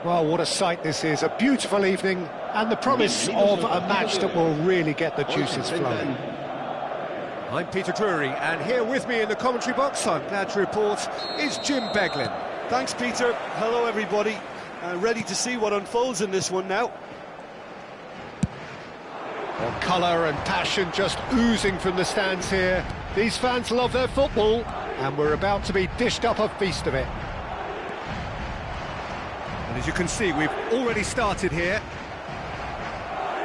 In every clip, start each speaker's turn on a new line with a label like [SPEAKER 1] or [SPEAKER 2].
[SPEAKER 1] Well, what a sight this is, a beautiful evening, and the promise of a match that will really get the juices flowing. I'm Peter Drury, and here with me in the commentary box, I'm glad to report, is Jim Beglin.
[SPEAKER 2] Thanks, Peter. Hello, everybody. Ready to see what unfolds in this one now.
[SPEAKER 1] Well, colour and passion just oozing from the stands here. These fans love their football, and we're about to be dished up a feast of it. And as you can see, we've already started here.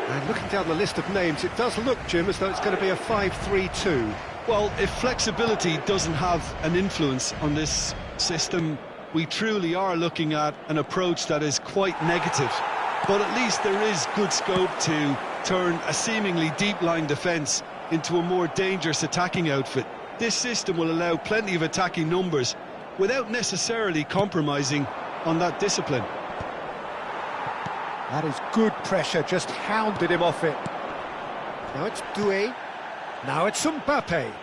[SPEAKER 1] And looking down the list of names, it does look, Jim, as though it's going to be a 5-3-2.
[SPEAKER 2] Well, if flexibility doesn't have an influence on this system, we truly are looking at an approach that is quite negative. But at least there is good scope to turn a seemingly deep-line defence into a more dangerous attacking outfit. This system will allow plenty of attacking numbers without necessarily compromising on that discipline.
[SPEAKER 1] That is good pressure, just hounded him off it. Now it's Doué. Now it's Mbappe.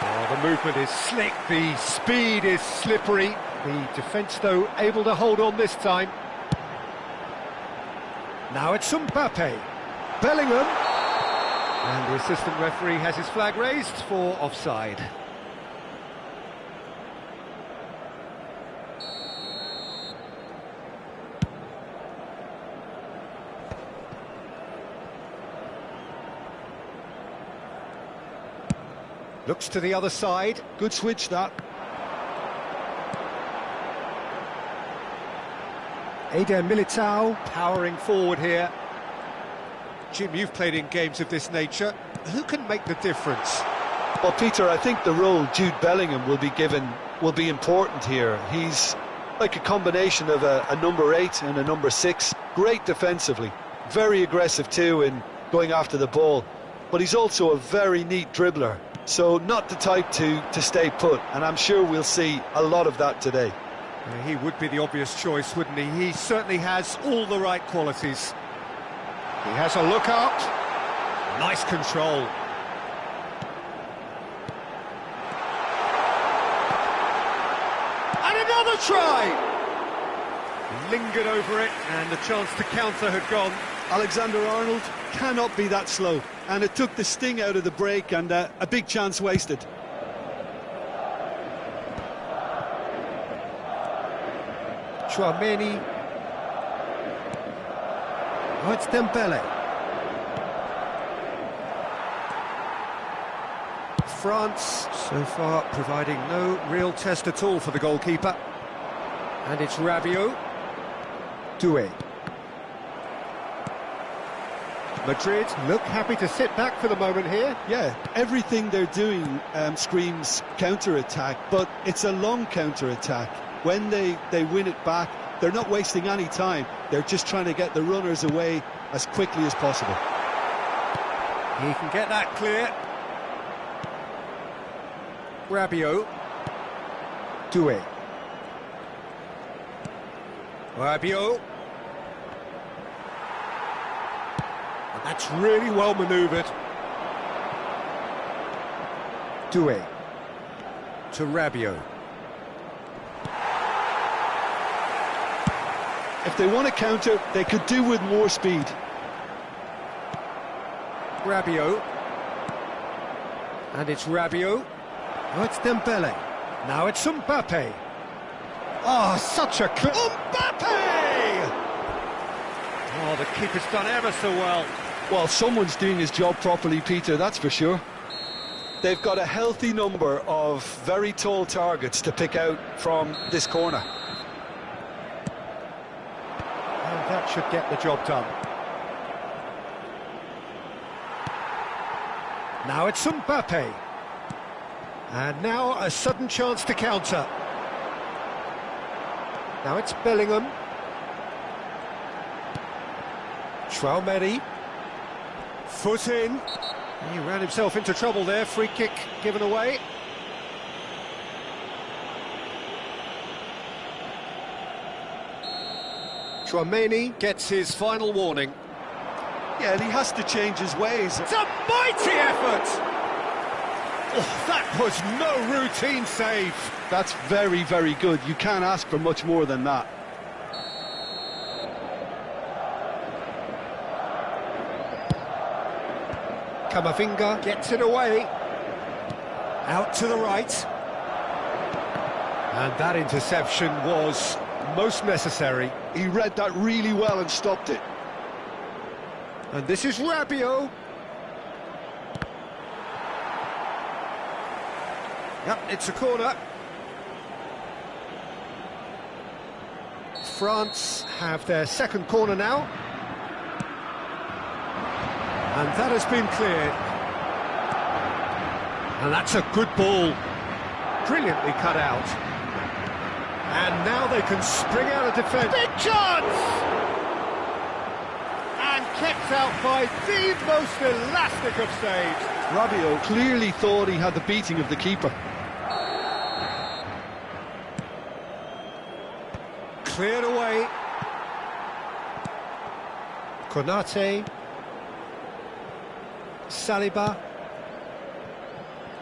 [SPEAKER 1] Oh, the movement is slick, the speed is slippery. The defence, though, able to hold on this time. Now it's Mbappe. Bellingham. And the assistant referee has his flag raised for offside. Looks to the other side.
[SPEAKER 2] Good switch, that.
[SPEAKER 1] Eder Militao powering forward here. Jim, you've played in games of this nature. Who can make the difference?
[SPEAKER 2] Well, Peter, I think the role Jude Bellingham will be given will be important here. He's like a combination of a number 8 and a number 6. Great defensively, very aggressive too in going after the ball. But he's also a very neat dribbler. So not the type to stay put, and I'm sure we'll see a lot of that today.
[SPEAKER 1] He would be the obvious choice, wouldn't he? He certainly has all the right qualities. He has a look up. Nice control. And another try! Lingered over it, and the chance to counter had gone.
[SPEAKER 2] Alexander-Arnold cannot be that slow, and it took the sting out of the break, and a big chance wasted.
[SPEAKER 1] Chouameni. Oh, it's Dembele. France, so far, providing no real test at all for the goalkeeper. And it's Rabiot. Doué. Madrid look happy to sit back for the moment here.
[SPEAKER 2] Yeah, everything they're doing screams counter-attack, but it's a long counter-attack. When they win it back, they're not wasting any time. They're just trying to get the runners away as quickly as possible.
[SPEAKER 1] He can get that clear. Rabiot. Doué. Rabiot. And that's really well manoeuvred. Doué. To Rabiot.
[SPEAKER 2] If they want to counter, they could do with more speed.
[SPEAKER 1] Rabiot. And it's Rabiot. Oh, it's Dembele. Now it's Mbappe. Oh, such a clip. Mbappe! Oh, the keeper's done ever so well.
[SPEAKER 2] Well, someone's doing his job properly, Peter, that's for sure. They've got a healthy number of very tall targets to pick out from this corner.
[SPEAKER 1] And that should get the job done. Now it's Mbappe. And now a sudden chance to counter. Now it's Bellingham. Chouameni. Foot in. He ran himself into trouble there. Free kick given away. Chouameni gets his final warning.
[SPEAKER 2] Yeah, and he has to change his ways.
[SPEAKER 1] It's a mighty effort! Oh, that was no routine save.
[SPEAKER 2] That's very, very good. You can't ask for much more than that.
[SPEAKER 1] Camavinga gets it away. Out to the right. And that interception was most necessary.
[SPEAKER 2] He read that really well and stopped it.
[SPEAKER 1] And this is Rabiot. Yep, it's a corner. France have their second corner now. And that has been cleared. And that's a good ball. Brilliantly cut out. And now they can spring out of defence. Big chance! And kept out by the most elastic of saves.
[SPEAKER 2] Rabiot clearly thought he had the beating of the keeper.
[SPEAKER 1] Cleared away. Konate. Saliba.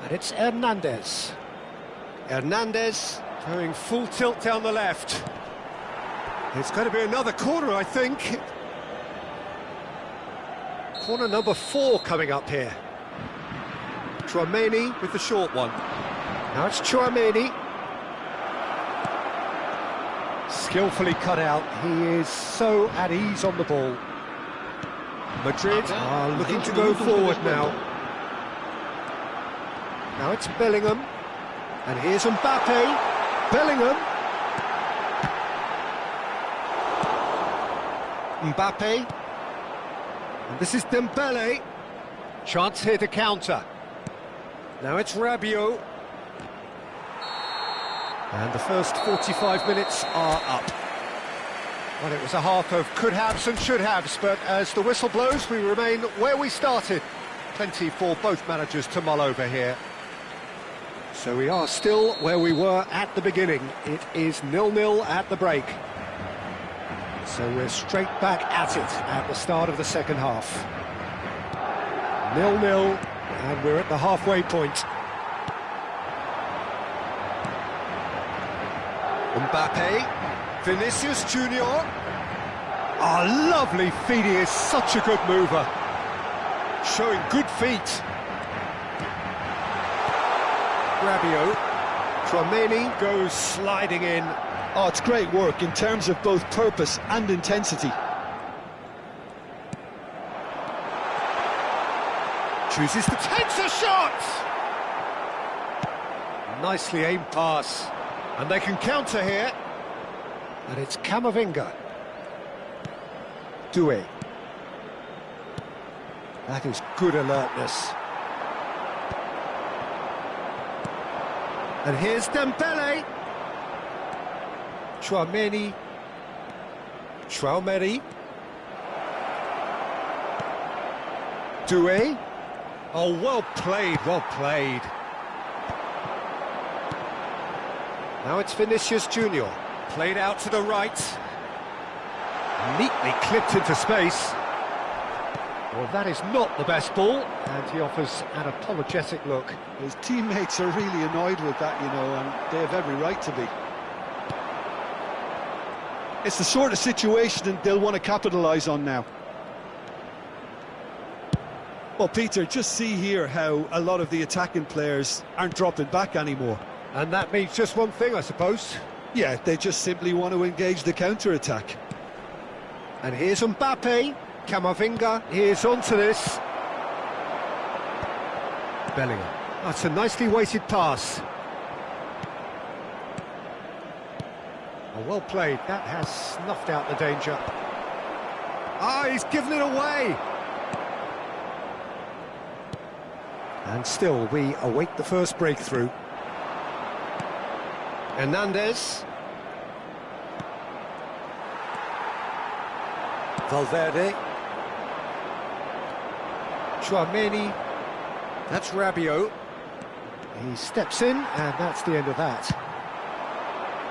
[SPEAKER 1] And it's Hernandez. Hernandez going full tilt down the left. It's going to be another corner, I think. Corner number 4 coming up here. Tchouaméni with the short one. Now it's Tchouaméni. Skillfully cut out. He is so at ease on the ball. Madrid are looking to go forward now. Now it's Bellingham. And here's Mbappe. Bellingham. Mbappe. And this is Dembele. Chance here to counter. Now it's Rabiot. And the first 45 minutes are up. Well, it was a half of could-haves and should-haves, but as the whistle blows, we remain where we started. Plenty for both managers to mull over here. So we are still where we were at the beginning. It is 0-0 at the break. So we're straight back at it at the start of the second half. 0-0, and we're at the halfway point. Mbappe, Vinicius Junior. Oh, lovely feet, he is such a good mover. Showing good feet. Rabiot. Tchouaméni goes sliding in.
[SPEAKER 2] Oh, it's great work in terms of both purpose and intensity.
[SPEAKER 1] Chooses to take a shot! Nicely aimed pass. And they can counter here. And it's Camavinga. Doué. That is good alertness. And here's Dembele. Tchouaméni. Doué. Oh, well played, well played. Now it's Vinicius Junior. Played out to the right. Neatly clipped into space. Well, that is not the best ball, and he offers an apologetic look.
[SPEAKER 2] His teammates are really annoyed with that, you know, and they have every right to be. It's the sort of situation that they'll want to capitalise on now. Well, Peter, just see here how a lot of the attacking players aren't dropping back anymore.
[SPEAKER 1] And that means just one thing, I suppose.
[SPEAKER 2] Yeah, they just simply want to engage the counter-attack.
[SPEAKER 1] And here's Mbappe. Camavinga, here's onto this. Bellingham. That's a nicely weighted pass. Oh, well played. That has snuffed out the danger. Ah, he's given it away. And still, we await the first breakthrough. Hernandez. Valverde. Tchouaméni. That's Rabiot. He steps in, and that's the end of that.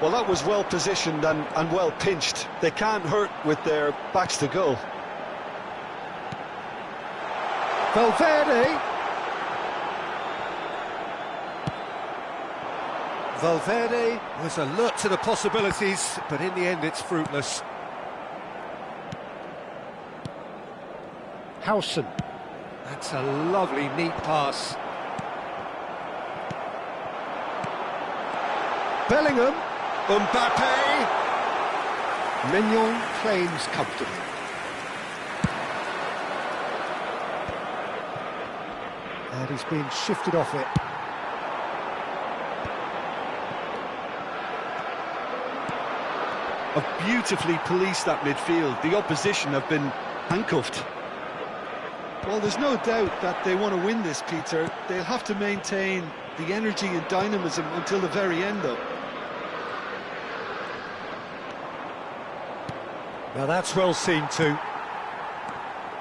[SPEAKER 2] Well, that was well positioned and well pinched. They can't hurt with their backs to goal.
[SPEAKER 1] Valverde. Valverde was alert to the possibilities, but in the end it's fruitless. Howson. That's a lovely, neat pass. Bellingham. Mbappe. Mignon claims comfortably. And he's been shifted off it.
[SPEAKER 2] Have beautifully policed that midfield. The opposition have been handcuffed. Well, there's no doubt that they want to win this, Peter. They'll have to maintain the energy and dynamism until the very end, though.
[SPEAKER 1] Now that's well seen too.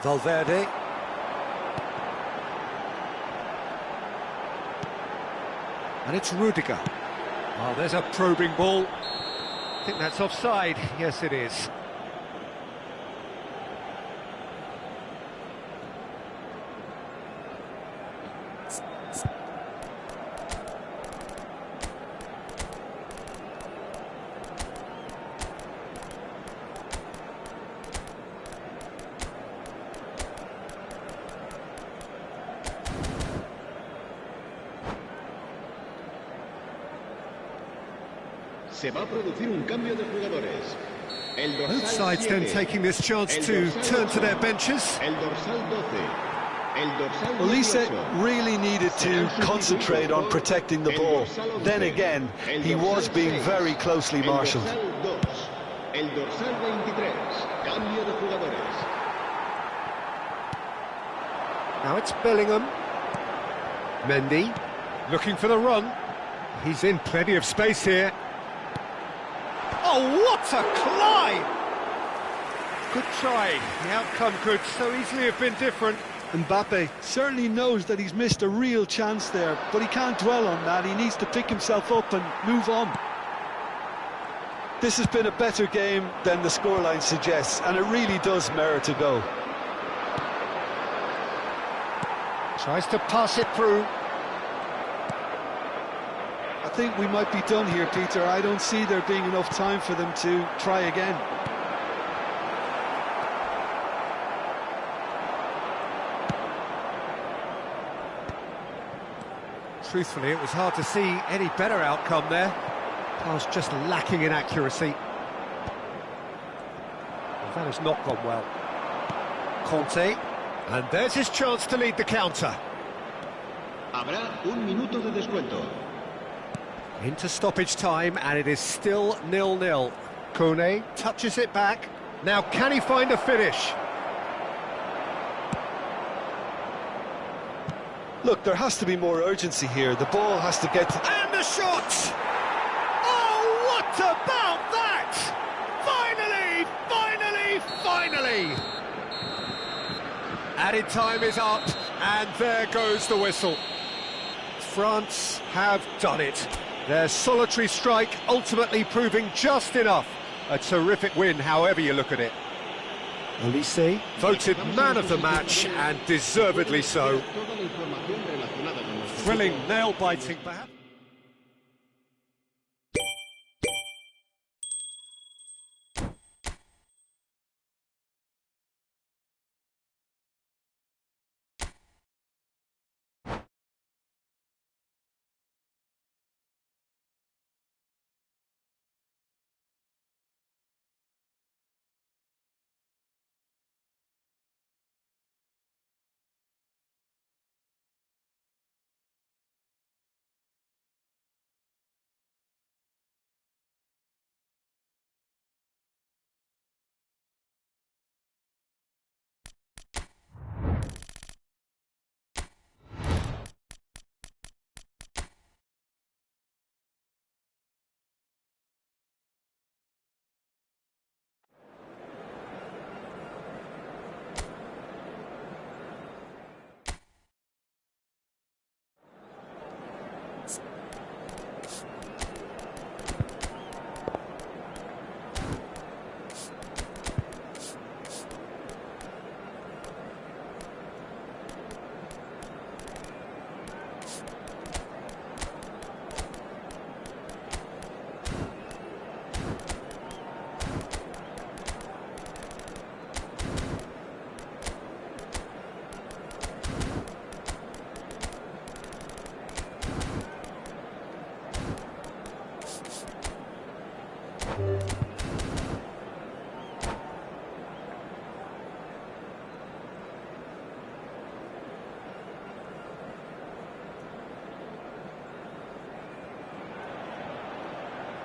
[SPEAKER 1] Valverde. And it's Rudiger. Oh, there's a probing ball. I think that's offside. Yes, it is.
[SPEAKER 3] Se va a producir un cambio de jugadores.
[SPEAKER 1] Both sides then taking this chance to turn to their benches.
[SPEAKER 3] El dorsal 12.
[SPEAKER 2] Well, Lisa really needed to concentrate on protecting the ball. Then again, he was being very closely marshalled.
[SPEAKER 3] El dorsal 23. Cambio de jugadores.
[SPEAKER 1] Now it's Bellingham. Mendy looking for the run. He's in plenty of space here. Oh, what a climb! Good try. The outcome could so easily have been different.
[SPEAKER 2] Mbappe certainly knows that he's missed a real chance there, but he can't dwell on that. He needs to pick himself up and move on. This has been a better game than the scoreline suggests, and it really does merit a goal.
[SPEAKER 1] Tries to pass it through.
[SPEAKER 2] I think we might be done here, Peter. I don't see there being enough time for them to try again.
[SPEAKER 1] Truthfully, it was hard to see any better outcome there. Pass just lacking in accuracy. Well, that has not gone well. Conte, and there's his chance to lead the counter.
[SPEAKER 3] Habrá un minuto de descuento.
[SPEAKER 1] Into stoppage time, and it is still 0-0. Kone touches it back. Now, can he find a finish?
[SPEAKER 2] Look, there has to be more urgency here. The ball has to get to...
[SPEAKER 1] And the shot! Oh, what about that? Finally! Added time is up, and there goes the whistle. France have done it. Their solitary strike ultimately proving just enough. A terrific win, however you look at it. Olise, voted man of the match, and deservedly so. Thrilling, nail-biting perhaps.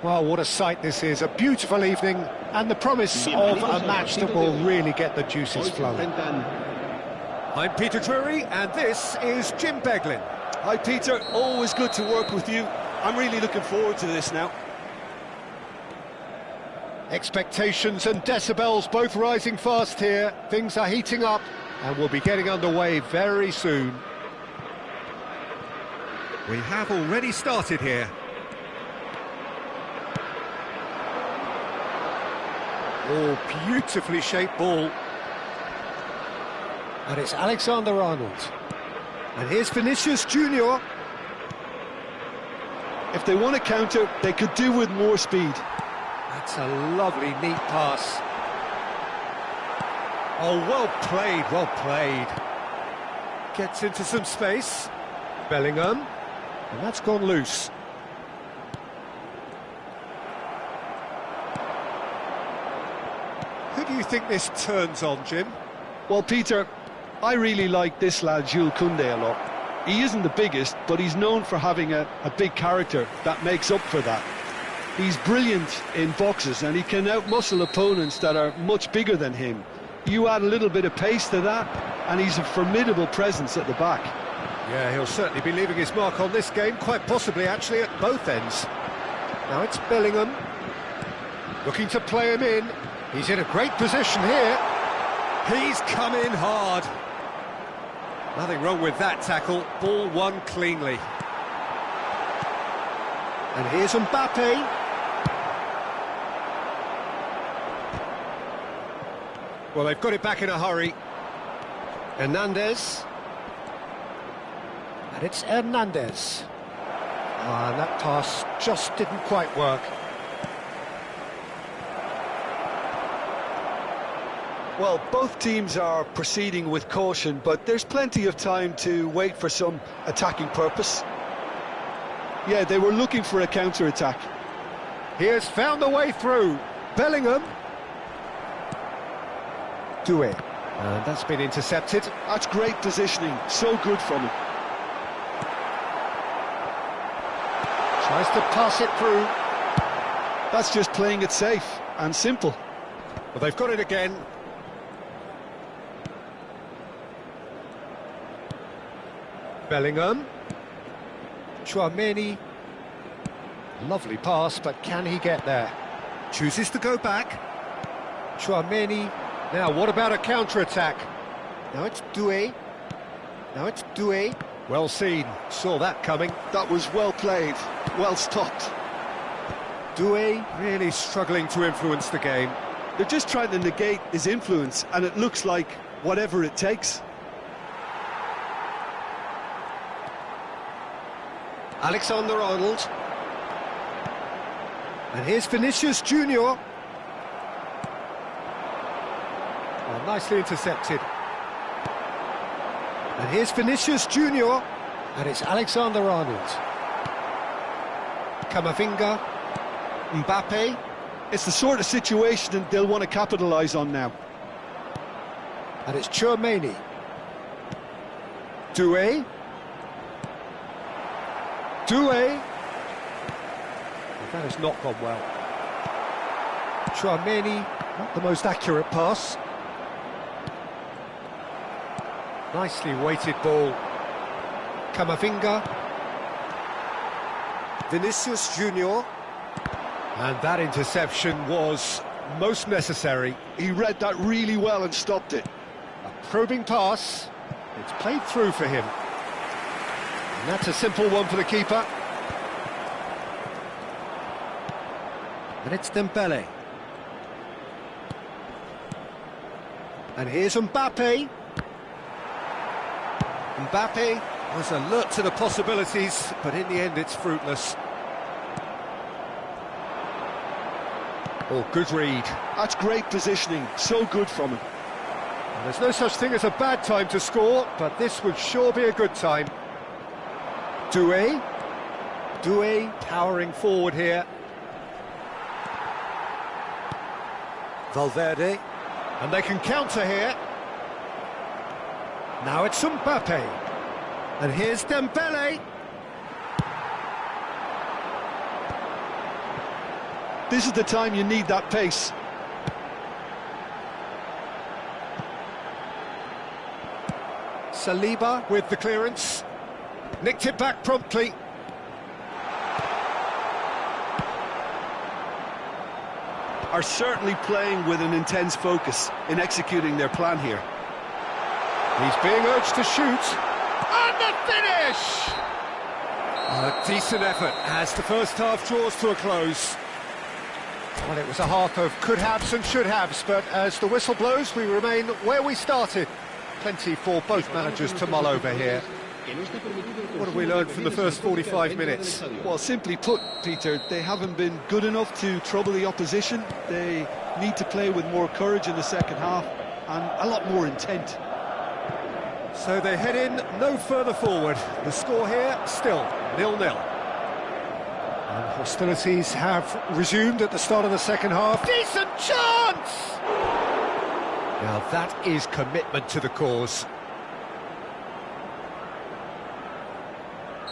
[SPEAKER 1] Well, what a sight this is, a beautiful evening, and the promise of a match that will really get the juices flowing. I'm Peter Drury, and this is Jim Beglin.
[SPEAKER 2] Hi Peter, always good to work with you. I'm really looking forward to this now.
[SPEAKER 1] Expectations and decibels both rising fast here. Things are heating up, and we'll be getting underway very soon. We have already started here. Oh, beautifully shaped ball. And it's Alexander-Arnold. And here's Vinicius Junior.
[SPEAKER 2] If they want to counter, they could do with more speed.
[SPEAKER 1] That's a lovely, neat pass. Oh, well played, well played. Gets into some space. Bellingham. And that's gone loose. Who do you think this turns on, Jim?
[SPEAKER 2] Well, Peter, I really like this lad, Jules Koundé, a lot. He isn't the biggest, but he's known for having a big character that makes up for that. He's brilliant in boxes, and he can outmuscle opponents that are much bigger than him. You add a little bit of pace to that, and he's a formidable presence at the back.
[SPEAKER 1] Yeah, he'll certainly be leaving his mark on this game, quite possibly actually at both ends. Now it's Bellingham, looking to play him in. He's in a great position here. He's come in hard. Nothing wrong with that tackle, ball won cleanly. And here's Mbappe. Well, they've got it back in a hurry. Hernandez. And it's Hernandez. Ah, and that pass just didn't quite work.
[SPEAKER 2] Well, both teams are proceeding with caution, but there's plenty of time to wait for some attacking purpose. Yeah, they were looking for a counter-attack.
[SPEAKER 1] He has found a way through. Bellingham. Doué. And that's been intercepted.
[SPEAKER 2] That's great positioning, so good from him.
[SPEAKER 1] Tries to pass it through.
[SPEAKER 2] That's just playing it safe and simple.
[SPEAKER 1] Well, they've got it again. Bellingham. Tchouaméni. Lovely pass, but can he get there? Chooses to go back. Tchouaméni. Now, what about a counter-attack? Now it's Doué. Now it's Doué. Well seen. Saw that coming.
[SPEAKER 2] That was well played, well stopped.
[SPEAKER 1] Doué really struggling to influence the game.
[SPEAKER 2] They're just trying to negate his influence, and it looks like whatever it takes.
[SPEAKER 1] Alexander-Arnold. And here's Vinicius Junior. Well, nicely intercepted. And here's Vinicius Junior. And it's Alexander-Arnold. Camavinga. Mbappe.
[SPEAKER 2] It's the sort of situation that they'll want to capitalise on now.
[SPEAKER 1] And it's Tchouaméni. Doué. Doué. That has not gone well. Tchouaméni, not the most accurate pass. Nicely weighted ball. Camavinga. Vinicius Junior. And that interception was most necessary.
[SPEAKER 2] He read that really well and stopped it.
[SPEAKER 1] A probing pass. It's played through for him. And that's a simple one for the keeper. And it's Dembele. And here's Mbappe. Mbappe was alert to the possibilities, but in the end it's fruitless. Oh, good read.
[SPEAKER 2] That's great positioning, so good from him.
[SPEAKER 1] And there's no such thing as a bad time to score, but this would sure be a good time. Doué. Doué powering forward here. Valverde. And they can counter here. Now it's Mbappe. And here's
[SPEAKER 2] This is the time you need that pace.
[SPEAKER 1] Saliba with the clearance. Nicked it back promptly.
[SPEAKER 2] Are certainly playing with an intense focus in executing their plan here.
[SPEAKER 1] He's being urged to shoot. And the finish! A decent effort as the first half draws to a close. Well, it was a half of could-haves and should-haves, but as the whistle blows, we remain where we started. Plenty for both managers to mull over here. What have we learned from the first 45 minutes?
[SPEAKER 2] Well, simply put, Peter, they haven't been good enough to trouble the opposition. They need to play with more courage in the second half and a lot more intent.
[SPEAKER 1] So they head in no further forward. The score here still 0-0. And hostilities have resumed at the start of the second half. Decent chance! Now that is commitment to the cause.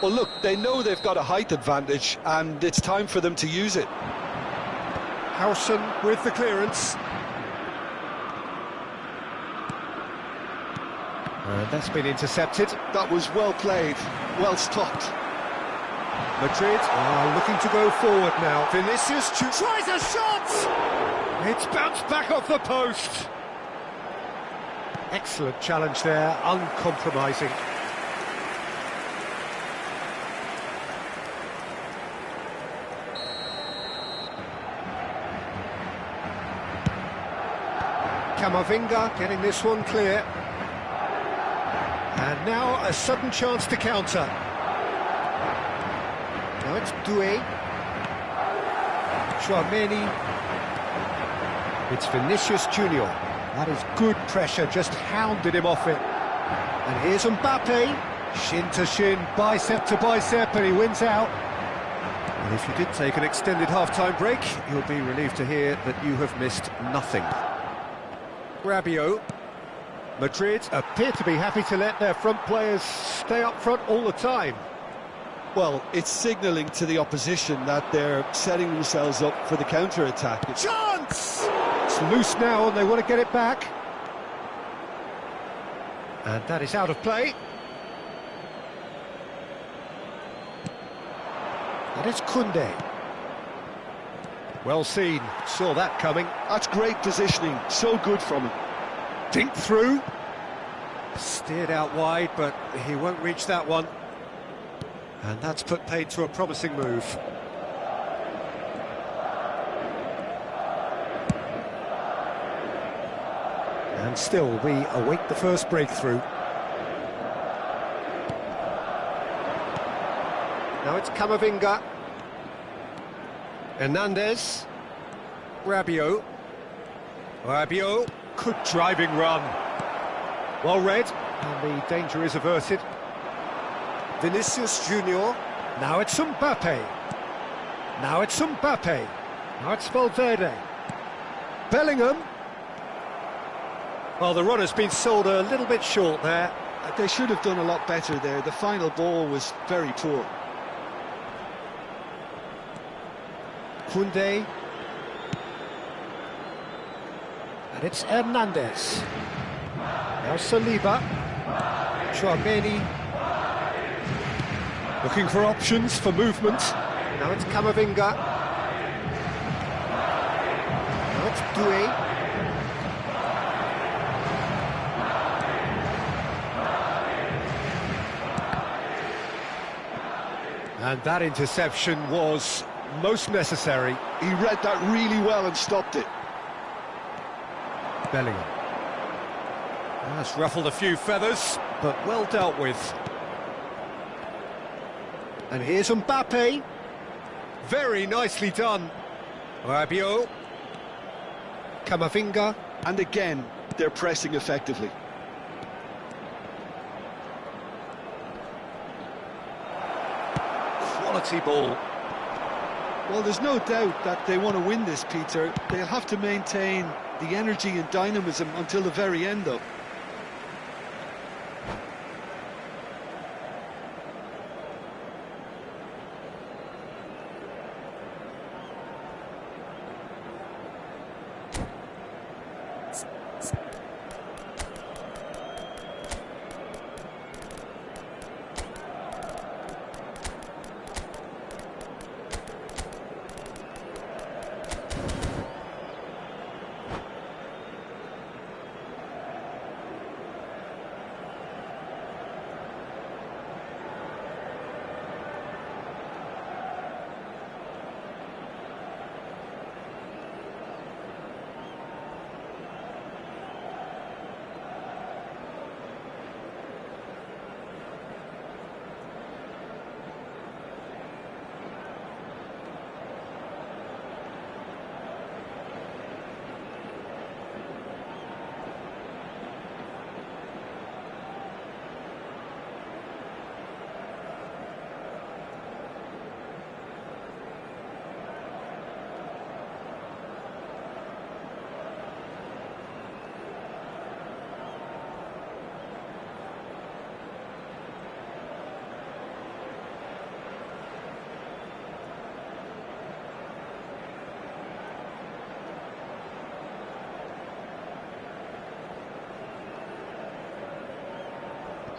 [SPEAKER 2] Well, look, they know they've got a height advantage, and it's time for them to use it.
[SPEAKER 1] Howson with the clearance. And that's been intercepted.
[SPEAKER 2] That was well played, well stopped.
[SPEAKER 1] Madrid are looking to go forward now. Vinicius tries a shot! It's bounced back off the post. Excellent challenge there, uncompromising. Camavinga getting this one clear. And now a sudden chance to counter. Now it's Doué. Chouameni. It's Vinicius Junior. That is good pressure, just hounded him off it. And here's Mbappe. Shin to shin, bicep to bicep, and he wins out. And if you did take an extended half-time break, you'll be relieved to hear that you have missed nothing. Rabiot. Madrid appear to be happy to let their front players stay up front all the time.
[SPEAKER 2] Well, it's signalling to the opposition that they're setting themselves up for the counter-attack.
[SPEAKER 1] Chance! It's loose now and they want to get it back. And that is out of play. That is Koundé. Well seen, saw that coming.
[SPEAKER 2] That's great positioning, so good from him.
[SPEAKER 1] Dinked through. Steered out wide, but he won't reach that one. And that's put paid to a promising move. And still, we await the first breakthrough. Now it's Camavinga. Hernandez. Rabiot. Rabiot. Good driving run. Well read, and the danger is averted. Vinicius Junior. Now it's Mbappe. Now it's Mbappe. Now it's Valverde. Bellingham. Well, the run has been sold a little bit short there.
[SPEAKER 2] They should have done a lot better there. The final ball was very poor.
[SPEAKER 1] Koundé. And it's Hernandez. Now Saliba. Chouameni. Looking for options for movement. Now it's Camavinga. Now it's Doué. And that interception was most necessary.
[SPEAKER 2] He read that really well and stopped it.
[SPEAKER 1] Bellingham. That's ruffled a few feathers, but well dealt with. And here's Mbappe. Very nicely done. Rabiot. Camavinga.
[SPEAKER 2] And again, they're pressing effectively.
[SPEAKER 1] Quality ball.
[SPEAKER 2] Well, there's no doubt that they want to win this, Peter. They'll have to maintain the energy and dynamism until the very end, though.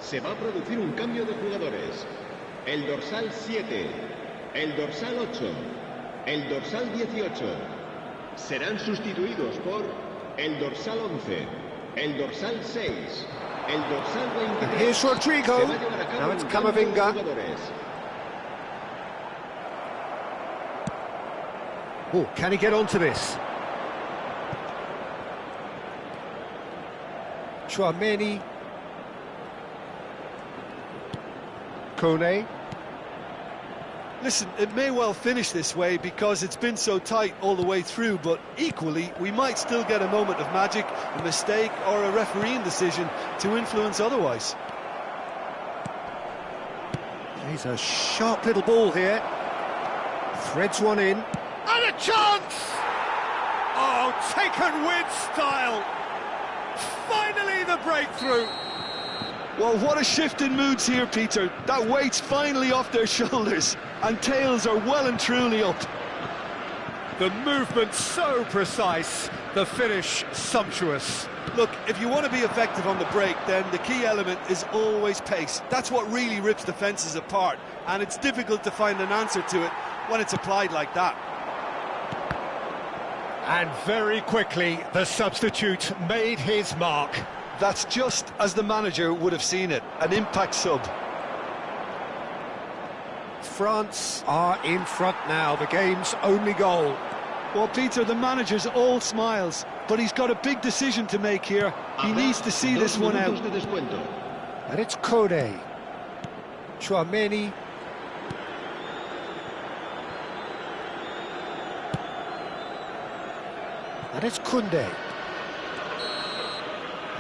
[SPEAKER 3] Se va a producir un cambio de jugadores. El dorsal 7, el dorsal 8, el dorsal 18 serán sustituidos por el dorsal 11, el dorsal 6, el dorsal 23.
[SPEAKER 1] And here's Rodrigo. Now it's Camavinga. Oh, can he get onto this? Chouameni. Kone.
[SPEAKER 2] Listen, it may well finish this way because it's been so tight all the way through, but equally, we might still get a moment of magic, a mistake or a refereeing decision to influence otherwise.
[SPEAKER 1] He's a sharp little ball here. Threads one in. And a chance! Oh, taken with style. Finally the breakthrough.
[SPEAKER 2] Well, what a shift in moods here, Peter. That weight's finally off their shoulders, and tails are well and truly up.
[SPEAKER 1] The movement so precise, the finish sumptuous.
[SPEAKER 2] Look, if you want to be effective on the break, then the key element is always pace. That's what really rips defences apart, and it's difficult to find an answer to it when it's applied like that.
[SPEAKER 1] And very quickly, the substitute made his mark.
[SPEAKER 2] That's just as the manager would have seen it, an impact sub.
[SPEAKER 1] France are in front now, the game's only goal.
[SPEAKER 2] Well, Peter, the manager's all smiles, but he's got a big decision to make here. He needs to see this one out.
[SPEAKER 1] And it's Kone. Chouameni. And it's Koundé.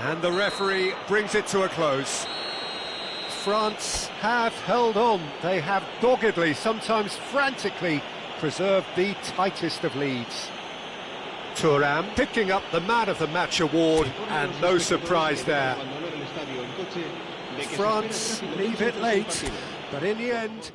[SPEAKER 1] And the referee brings it to a close. France have held on. They have doggedly, sometimes frantically, preserved the tightest of leads. Thuram picking up the Man of the Match award, and no surprise there. France leave it late, but in the end...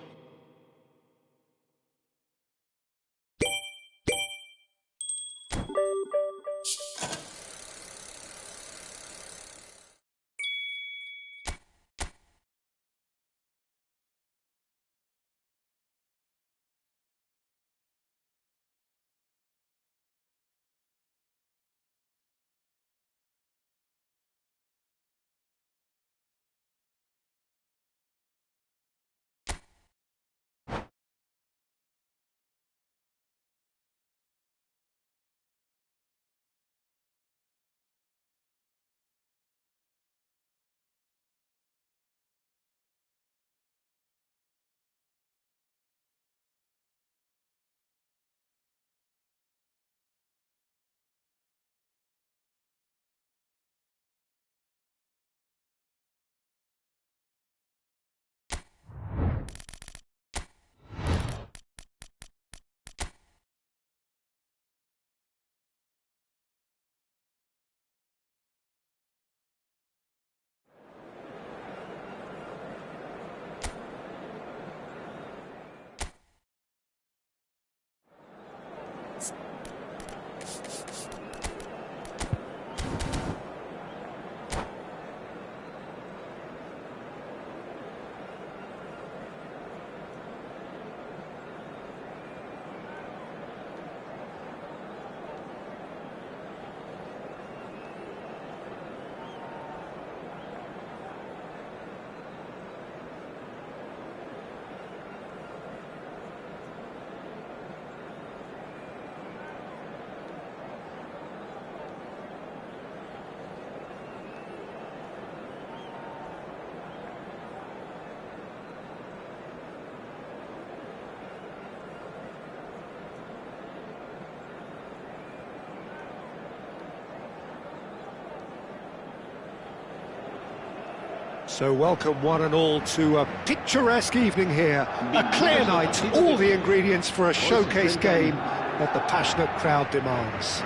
[SPEAKER 1] So welcome one and all to a picturesque evening here, a clear night, all the ingredients for a showcase game that the passionate crowd demands.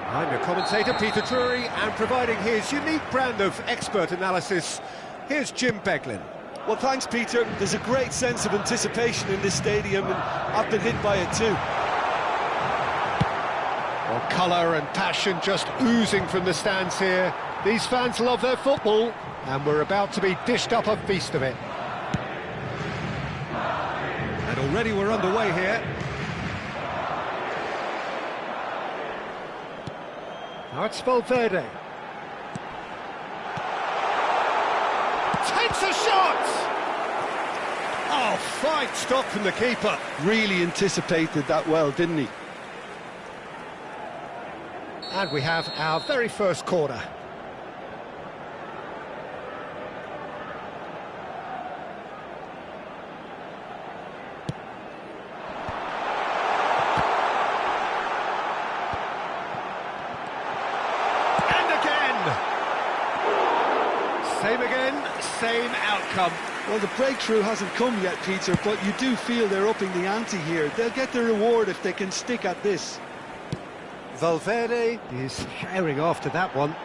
[SPEAKER 1] I'm your commentator, Peter Drury, and providing his unique brand of expert analysis, here's Jim Beglin.
[SPEAKER 2] Well, thanks, Peter. There's a great sense of anticipation in this stadium, and I've been hit by it too.
[SPEAKER 1] Well, colour and passion just oozing from the stands here. These fans love their football, and we're about to be dished up a feast of it. And already we're underway here. Now it's Valverde. Takes a shot! Oh, fine stop from the keeper.
[SPEAKER 2] Really anticipated that well, didn't he?
[SPEAKER 1] And we have our very first corner. Same again, same outcome.
[SPEAKER 2] Well, the breakthrough hasn't come yet, Peter, but you do feel they're upping the ante here. They'll get the reward if they can stick at this.
[SPEAKER 1] Valverde is herring after that one.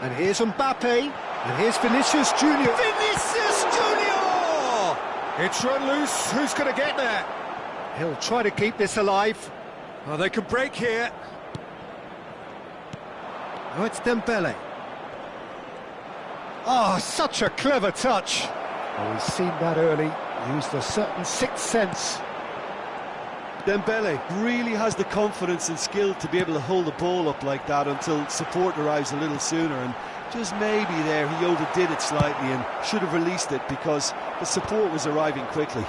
[SPEAKER 1] And here's Mbappe, and here's Vinicius Junior. Vinicius Junior! It's run loose, who's going to get there? He'll try to keep this alive. Oh, they can break here. Oh, it's Dembele. Oh, such a clever touch. Oh, he's seen that early, used a certain sixth sense.
[SPEAKER 2] Dembele really has the confidence and skill to be able to hold the ball up like that until support arrives a little sooner, and just maybe there he overdid it slightly and should have released it because the support was arriving quickly.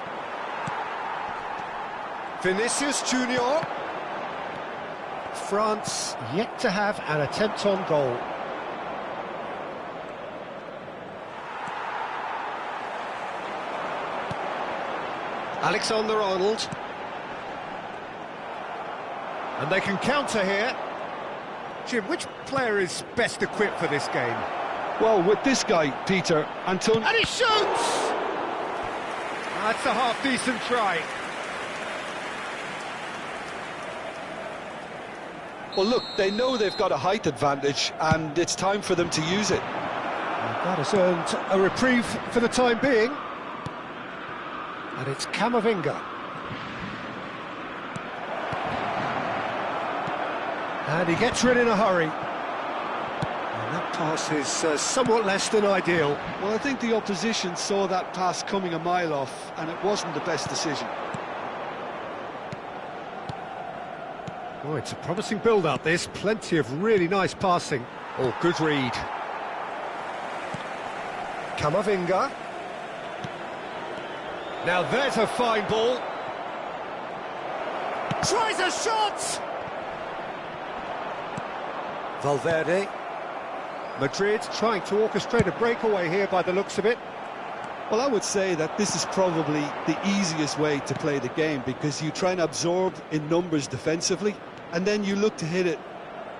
[SPEAKER 1] Vinicius Junior. France yet to have an attempt on goal. Alexander-Arnold. And they can counter here. Jim, which player is best equipped for this game?
[SPEAKER 2] Well, with this guy, Peter, Antonio...
[SPEAKER 1] And he shoots! That's a half-decent try.
[SPEAKER 2] Well, look, they know they've got a height advantage, and it's time for them to use it.
[SPEAKER 1] And that has earned a reprieve for the time being. And it's Camavinga. And he gets rid in a hurry. And that pass is somewhat less than ideal.
[SPEAKER 2] Well, I think the opposition saw that pass coming a mile off, and it wasn't the best decision.
[SPEAKER 1] Oh, it's a promising build-up, this. Plenty of really nice passing. Oh, good read. Camavinga. Now there's a fine ball. Tries a shot! Valverde. Madrid trying to orchestrate a breakaway here by the looks of it.
[SPEAKER 2] Well, I would say that this is probably the easiest way to play the game because you try and absorb in numbers defensively, and then you look to hit it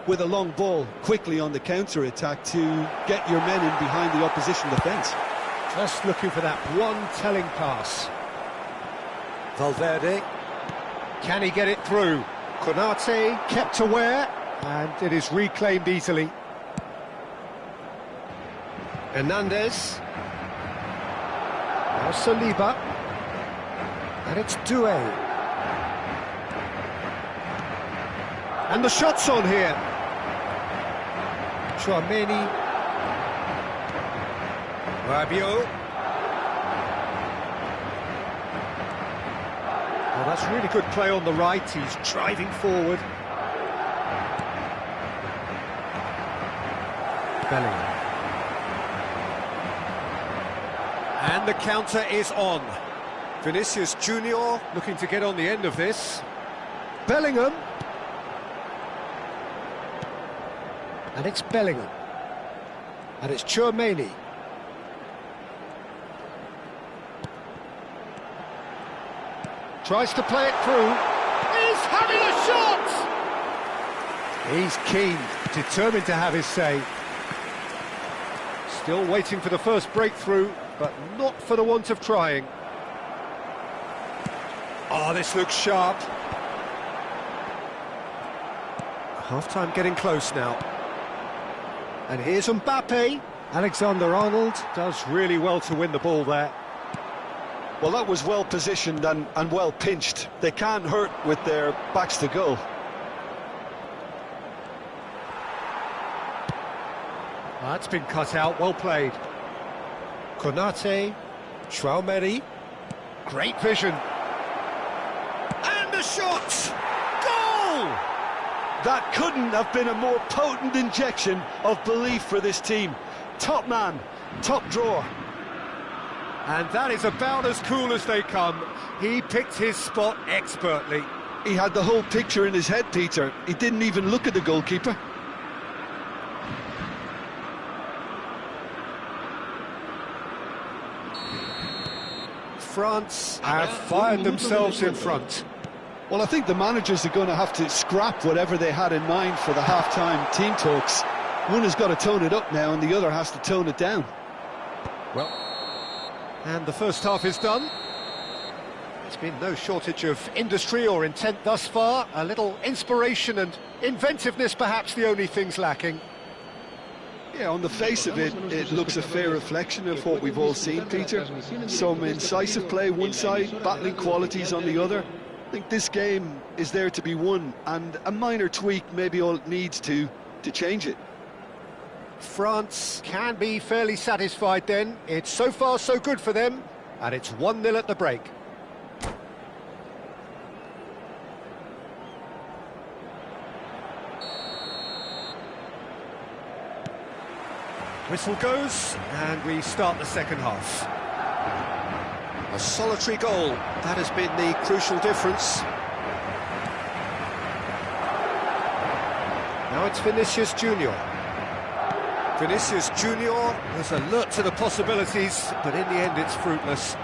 [SPEAKER 2] with a long ball quickly on the counter-attack to get your men in behind the opposition defence.
[SPEAKER 1] Just looking for that one telling pass. Valverde. Can he get it through? Konate kept aware, and it is reclaimed easily. Hernandez. Now Saliba. And it's Doué. And the shot's on here. Chouameni. Rabiot. Well, that's really good play on the right. He's driving forward. Bellingham. And the counter is on. Vinicius Junior looking to get on the end of this. Bellingham. And it's Bellingham. And it's Chouameni. Tries to play it through. He's having a shot! He's keen, determined to have his say. Still waiting for the first breakthrough, but not for the want of trying. Oh, this looks sharp. Half-time getting close now. And here's Mbappe. Alexander-Arnold does really well to win the ball there.
[SPEAKER 2] Well, that was well positioned and well pinched. They can't hurt with their backs to goal.
[SPEAKER 1] That's been cut out, well played. Konate, Chouameni, great vision. And the shot! Goal!
[SPEAKER 2] That couldn't have been a more potent injection of belief for this team. Top man, top drawer.
[SPEAKER 1] And that is about as cool as they come. He picked his spot expertly.
[SPEAKER 2] He had the whole picture in his head, Peter. He didn't even look at the goalkeeper.
[SPEAKER 1] France have fired themselves in front.
[SPEAKER 2] Well, I think the managers are going to have to scrap whatever they had in mind for the half-time team talks. One has got to tone it up now and the other has to tone it down.
[SPEAKER 1] Well, and the first half is done. There's been no shortage of industry or intent thus far. A little inspiration and inventiveness perhaps the only things lacking.
[SPEAKER 2] Yeah, on the face of it, it looks a fair reflection of what we've all seen, Peter. Some incisive play one side, battling qualities on the other. I think this game is there to be won, and a minor tweak maybe all it needs to change it.
[SPEAKER 1] France can be fairly satisfied then. It's so far so good for them, and it's 1-0 at the break. Whistle goes, and we start the second half. A solitary goal, that has been the crucial difference. Now it's Vinicius Junior. Vinicius Junior was alert to the possibilities, but in the end it's fruitless.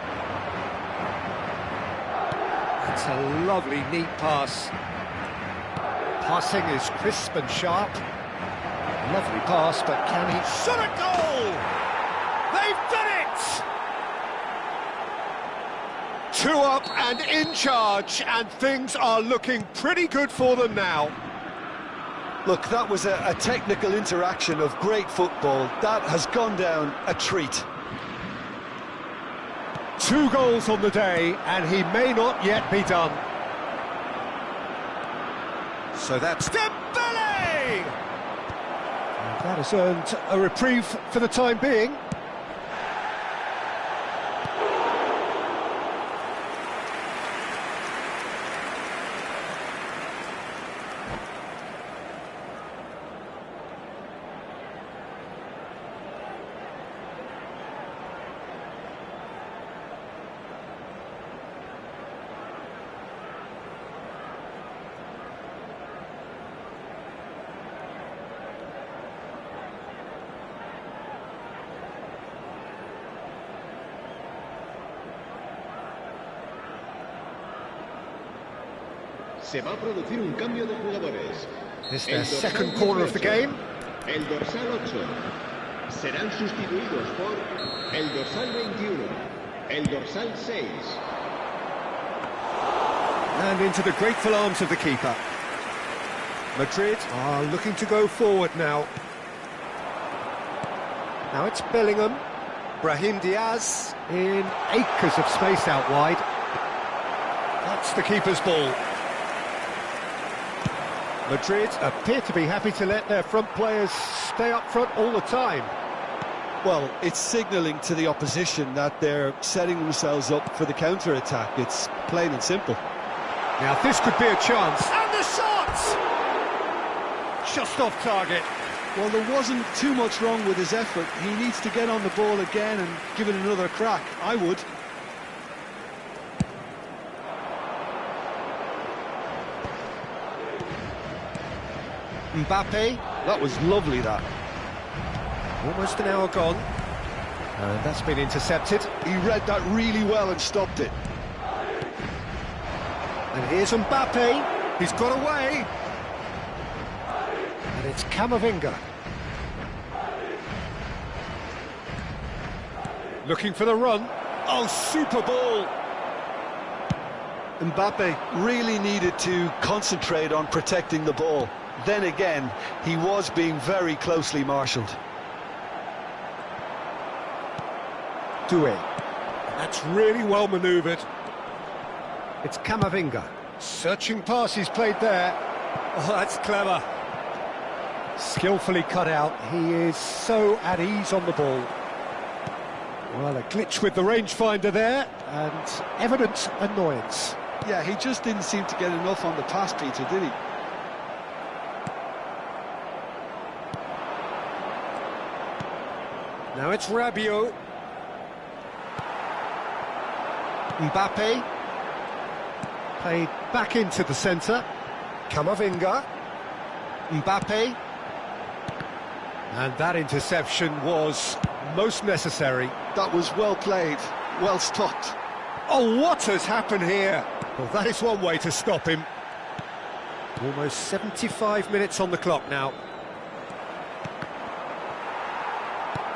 [SPEAKER 1] That's a lovely, neat pass. Passing is crisp and sharp. Lovely pass, but can he... Shot a goal! They've done it! 2 up and in charge, and things are looking pretty good for them now.
[SPEAKER 2] Look, that was a technical interaction of great football. That has gone down a treat.
[SPEAKER 1] 2 goals on the day, and he may not yet be done. So that's Dembele! And that has earned a reprieve for the time being.
[SPEAKER 3] Se va a producir un cambio de jugadores.
[SPEAKER 1] It's their second corner of the game.
[SPEAKER 3] El dorsal 8. Serán sustituidos por el dorsal 21. El dorsal 6.
[SPEAKER 1] And into the grateful arms of the keeper. Madrid are looking to go forward now. Now it's Bellingham. Brahim Diaz in acres of space out wide. That's the keeper's ball. Madrid appear to be happy to let their front players stay up front all the time.
[SPEAKER 2] Well, it's signalling to the opposition that they're setting themselves up for the counter-attack. It's plain and simple.
[SPEAKER 1] Now this could be a chance. And the shot! Just off target.
[SPEAKER 2] Well, there wasn't too much wrong with his effort. He needs to get on the ball again and give it another crack. I would.
[SPEAKER 1] Mbappe.
[SPEAKER 2] That was lovely, that.
[SPEAKER 1] Almost an hour gone. And that's been intercepted.
[SPEAKER 2] He read that really well and stopped it.
[SPEAKER 1] And here's Mbappe. He's got away. And it's Camavinga. Looking for the run. Oh, super ball.
[SPEAKER 2] Mbappe really needed to concentrate on protecting the ball. Then again, he was being very closely marshalled.
[SPEAKER 1] Doué. That's really well manoeuvred. It's Camavinga. Searching pass he's played there. Oh, that's clever. Skillfully cut out. He is so at ease on the ball. Well, a glitch with the rangefinder there, and evident annoyance.
[SPEAKER 2] Yeah, he just didn't seem to get enough on the pass, Peter, did he?
[SPEAKER 1] Now it's Rabiot. Mbappe. Played back into the centre. Camavinga. Mbappe. And that interception was most necessary.
[SPEAKER 2] That was well played, well stopped.
[SPEAKER 1] Oh, what has happened here? Well, that is one way to stop him. Almost 75 minutes on the clock now.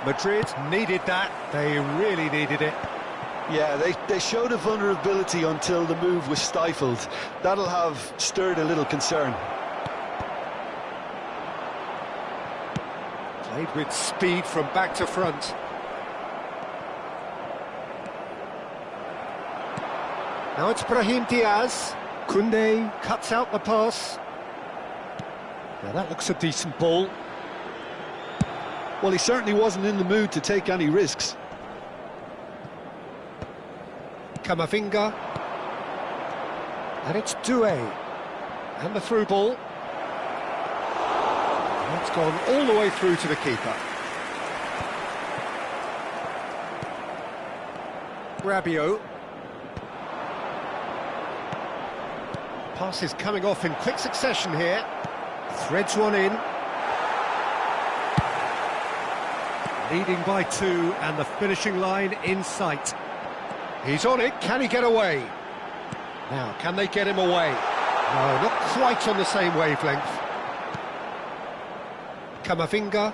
[SPEAKER 1] Madrid needed that. They really needed it.
[SPEAKER 2] Yeah, they showed a vulnerability until the move was stifled. That'll have stirred a little concern.
[SPEAKER 1] Played with speed from back to front. Now it's Brahim Diaz. Koundé cuts out the pass. Now that looks a decent ball.
[SPEAKER 2] Well, he certainly wasn't in the mood to take any risks.
[SPEAKER 1] Camavinga. And it's Doué. And the through ball. And it's gone all the way through to the keeper. Rabiot. Pass is coming off in quick succession here. Threads one in. Leading by 2 and the finishing line in sight. He's on it, can he get away? Now, can they get him away? No, not quite on the same wavelength. Camavinga.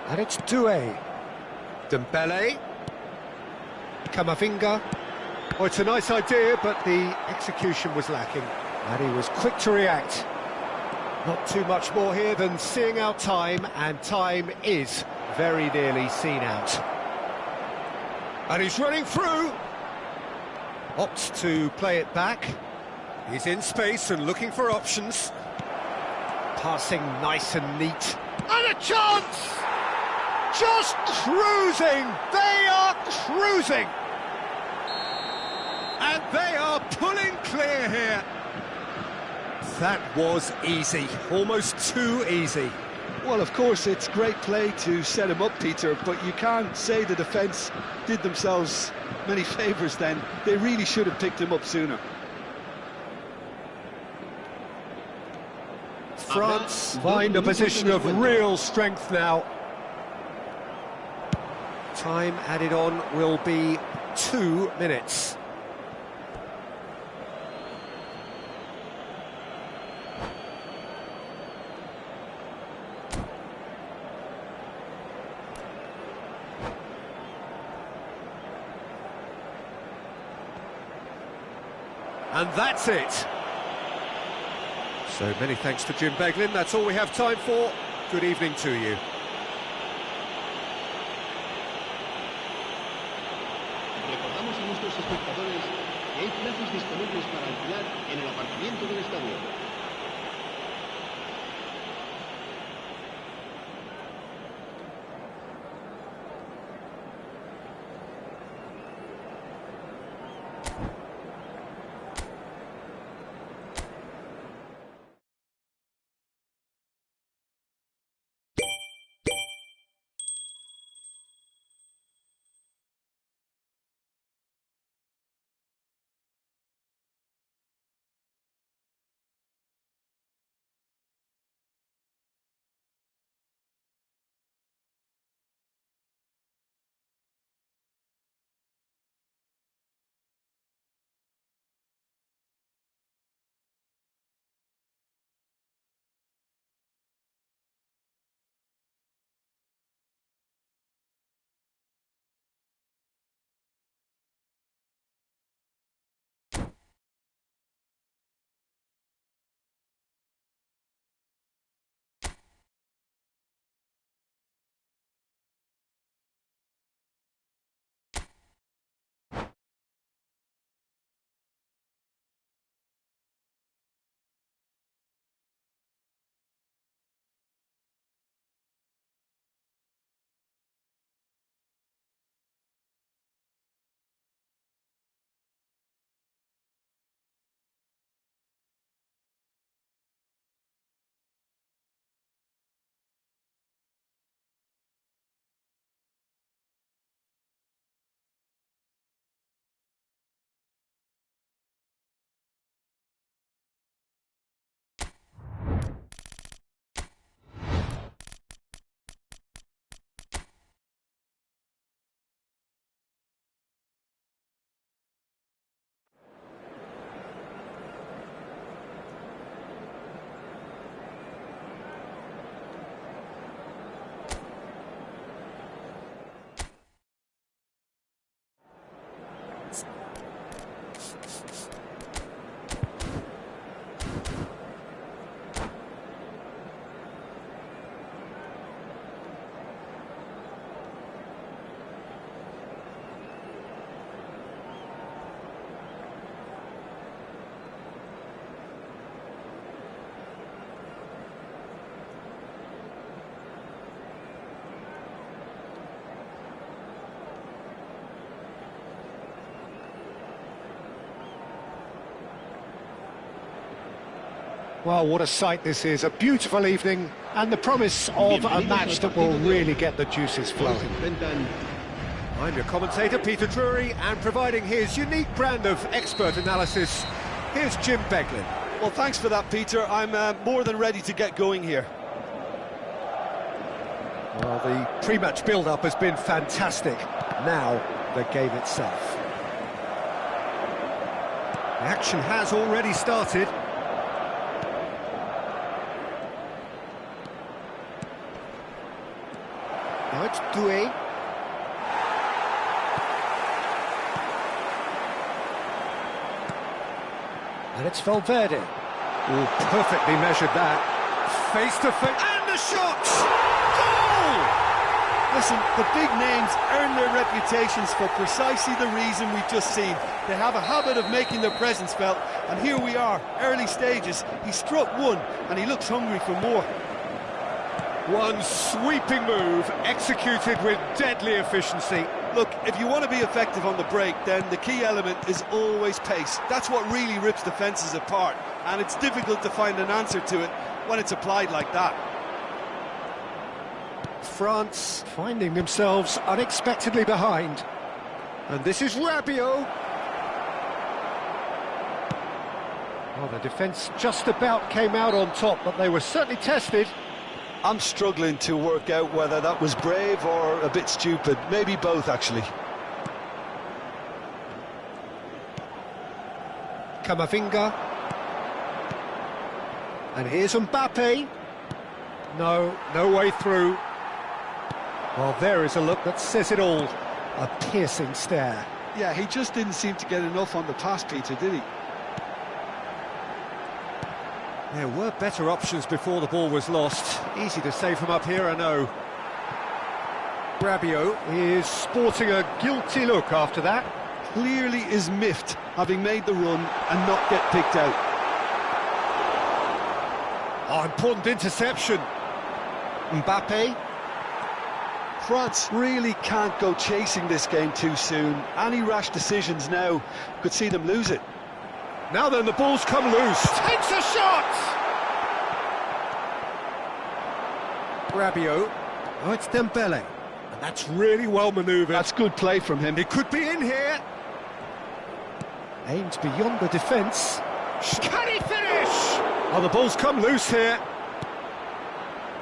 [SPEAKER 1] And it's Doué. Dembele. Camavinga. Oh, it's a nice idea, but the execution was lacking. And he was quick to react. Not too much more here than seeing out time, and time is very nearly seen out. And he's running through. Opts to play it back. He's in space and looking for options. Passing nice and neat. And a chance! Just cruising! They are cruising! And they are pulling clear here. That was easy, almost too easy.
[SPEAKER 2] Well, of course, it's great play to set him up, Peter, but you can't say the defence did themselves many favours then. They really should have picked him up sooner.
[SPEAKER 1] France find a position of real strength now. Time added on will be 2 minutes. And that's it. So many thanks to Jim Beglin. That's all we have time for. Good evening to you.
[SPEAKER 3] Recordamos a nuestros espectadores que hay plazas disponibles para alquilar en el aparcamiento del estadio.
[SPEAKER 1] Well, what a sight this is. A beautiful evening and the promise of a match that will really get the juices flowing. I'm your commentator, Peter Drury, and providing his unique brand of expert analysis, here's Jim Beglin.
[SPEAKER 2] Well, thanks for that, Peter. I'm more than ready to get going here.
[SPEAKER 1] Well, the pre-match build-up has been fantastic. Now, the game itself. The action has already started. Now it's Doué. And it's Valverde. Oh, perfectly measured that. Face to face. And the shot! Goal!
[SPEAKER 2] Listen, the big names earn their reputations for precisely the reason we've just seen. They have a habit of making their presence felt, and here we are, early stages. He struck one, and he looks hungry for more.
[SPEAKER 1] One sweeping move, executed with deadly efficiency.
[SPEAKER 2] Look, if you want to be effective on the break, then the key element is always pace. That's what really rips defences apart, and it's difficult to find an answer to it when it's applied like that.
[SPEAKER 1] France finding themselves unexpectedly behind. And this is Rabiot. Well, the defence just about came out on top, but they were certainly tested.
[SPEAKER 2] I'm struggling to work out whether that was brave or a bit stupid. Maybe both, actually.
[SPEAKER 1] Camavinga. And here's Mbappe. No way through. Well, there is a look that says it all. A piercing stare.
[SPEAKER 2] Yeah, he just didn't seem to get enough on the pass, Peter, did he?
[SPEAKER 1] There were better options before the ball was lost. Easy to say from up here, I know. Rabiot is sporting a guilty look after that.
[SPEAKER 2] Clearly is miffed, having made the run and not get picked out.
[SPEAKER 1] Oh, important interception. Mbappe.
[SPEAKER 2] France really can't go chasing this game too soon. Any rash decisions now could see them lose it.
[SPEAKER 1] Now then, the ball's come loose. Takes a shot! Rabiot. Oh, it's Dembele. And that's really well manoeuvred.
[SPEAKER 2] That's good play from him.
[SPEAKER 1] It could be in here. Aimed beyond the defence. Can he finish? Oh, the ball's come loose here.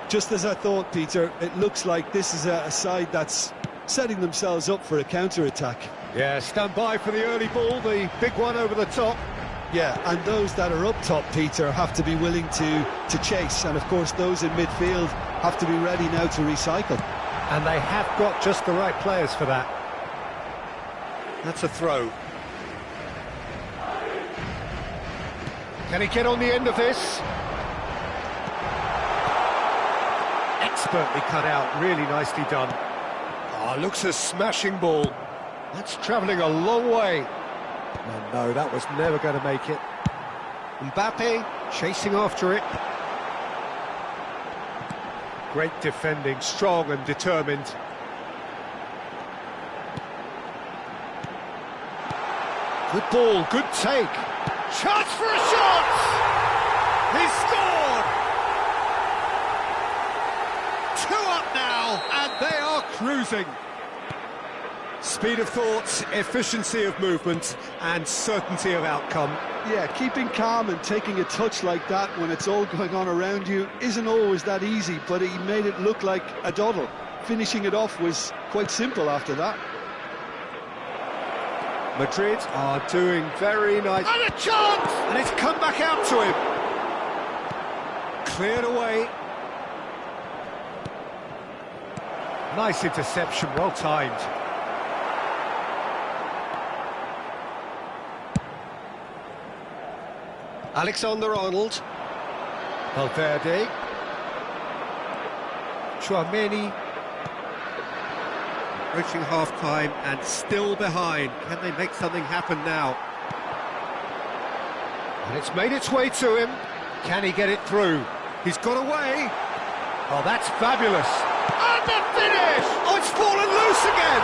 [SPEAKER 2] Just as I thought, Peter, it looks like this is a side that's setting themselves up for a counter-attack.
[SPEAKER 1] Yeah, stand by for the early ball, the big one over the top.
[SPEAKER 2] Yeah, and those that are up top, Peter, have to be willing to chase. And, of course, those in midfield have to be ready now to recycle.
[SPEAKER 1] And they have got just the right players for that. That's a throw. Can he get on the end of this? Expertly cut out, really nicely done. Oh, looks a smashing ball. That's travelling a long way. Oh, no, that was never going to make it. Mbappe chasing after it. Great defending, strong and determined. Good ball, good take. Chance for a shot! He scored! 2 up now, and they are cruising. Speed of thought, efficiency of movement, and certainty of outcome.
[SPEAKER 2] Yeah, keeping calm and taking a touch like that when it's all going on around you isn't always that easy, but he made it look like a doddle. Finishing it off was quite simple after that.
[SPEAKER 1] Madrid are doing very nice. And a chance! And it's come back out to him. Cleared away. Nice interception, well timed. Alexander-Arnold. Valverde. Chouameni. Approaching half-time and still behind. Can they make something happen now? And it's made its way to him. Can he get it through? He's got away. Oh, that's fabulous. And the finish! Oh, it's fallen loose again.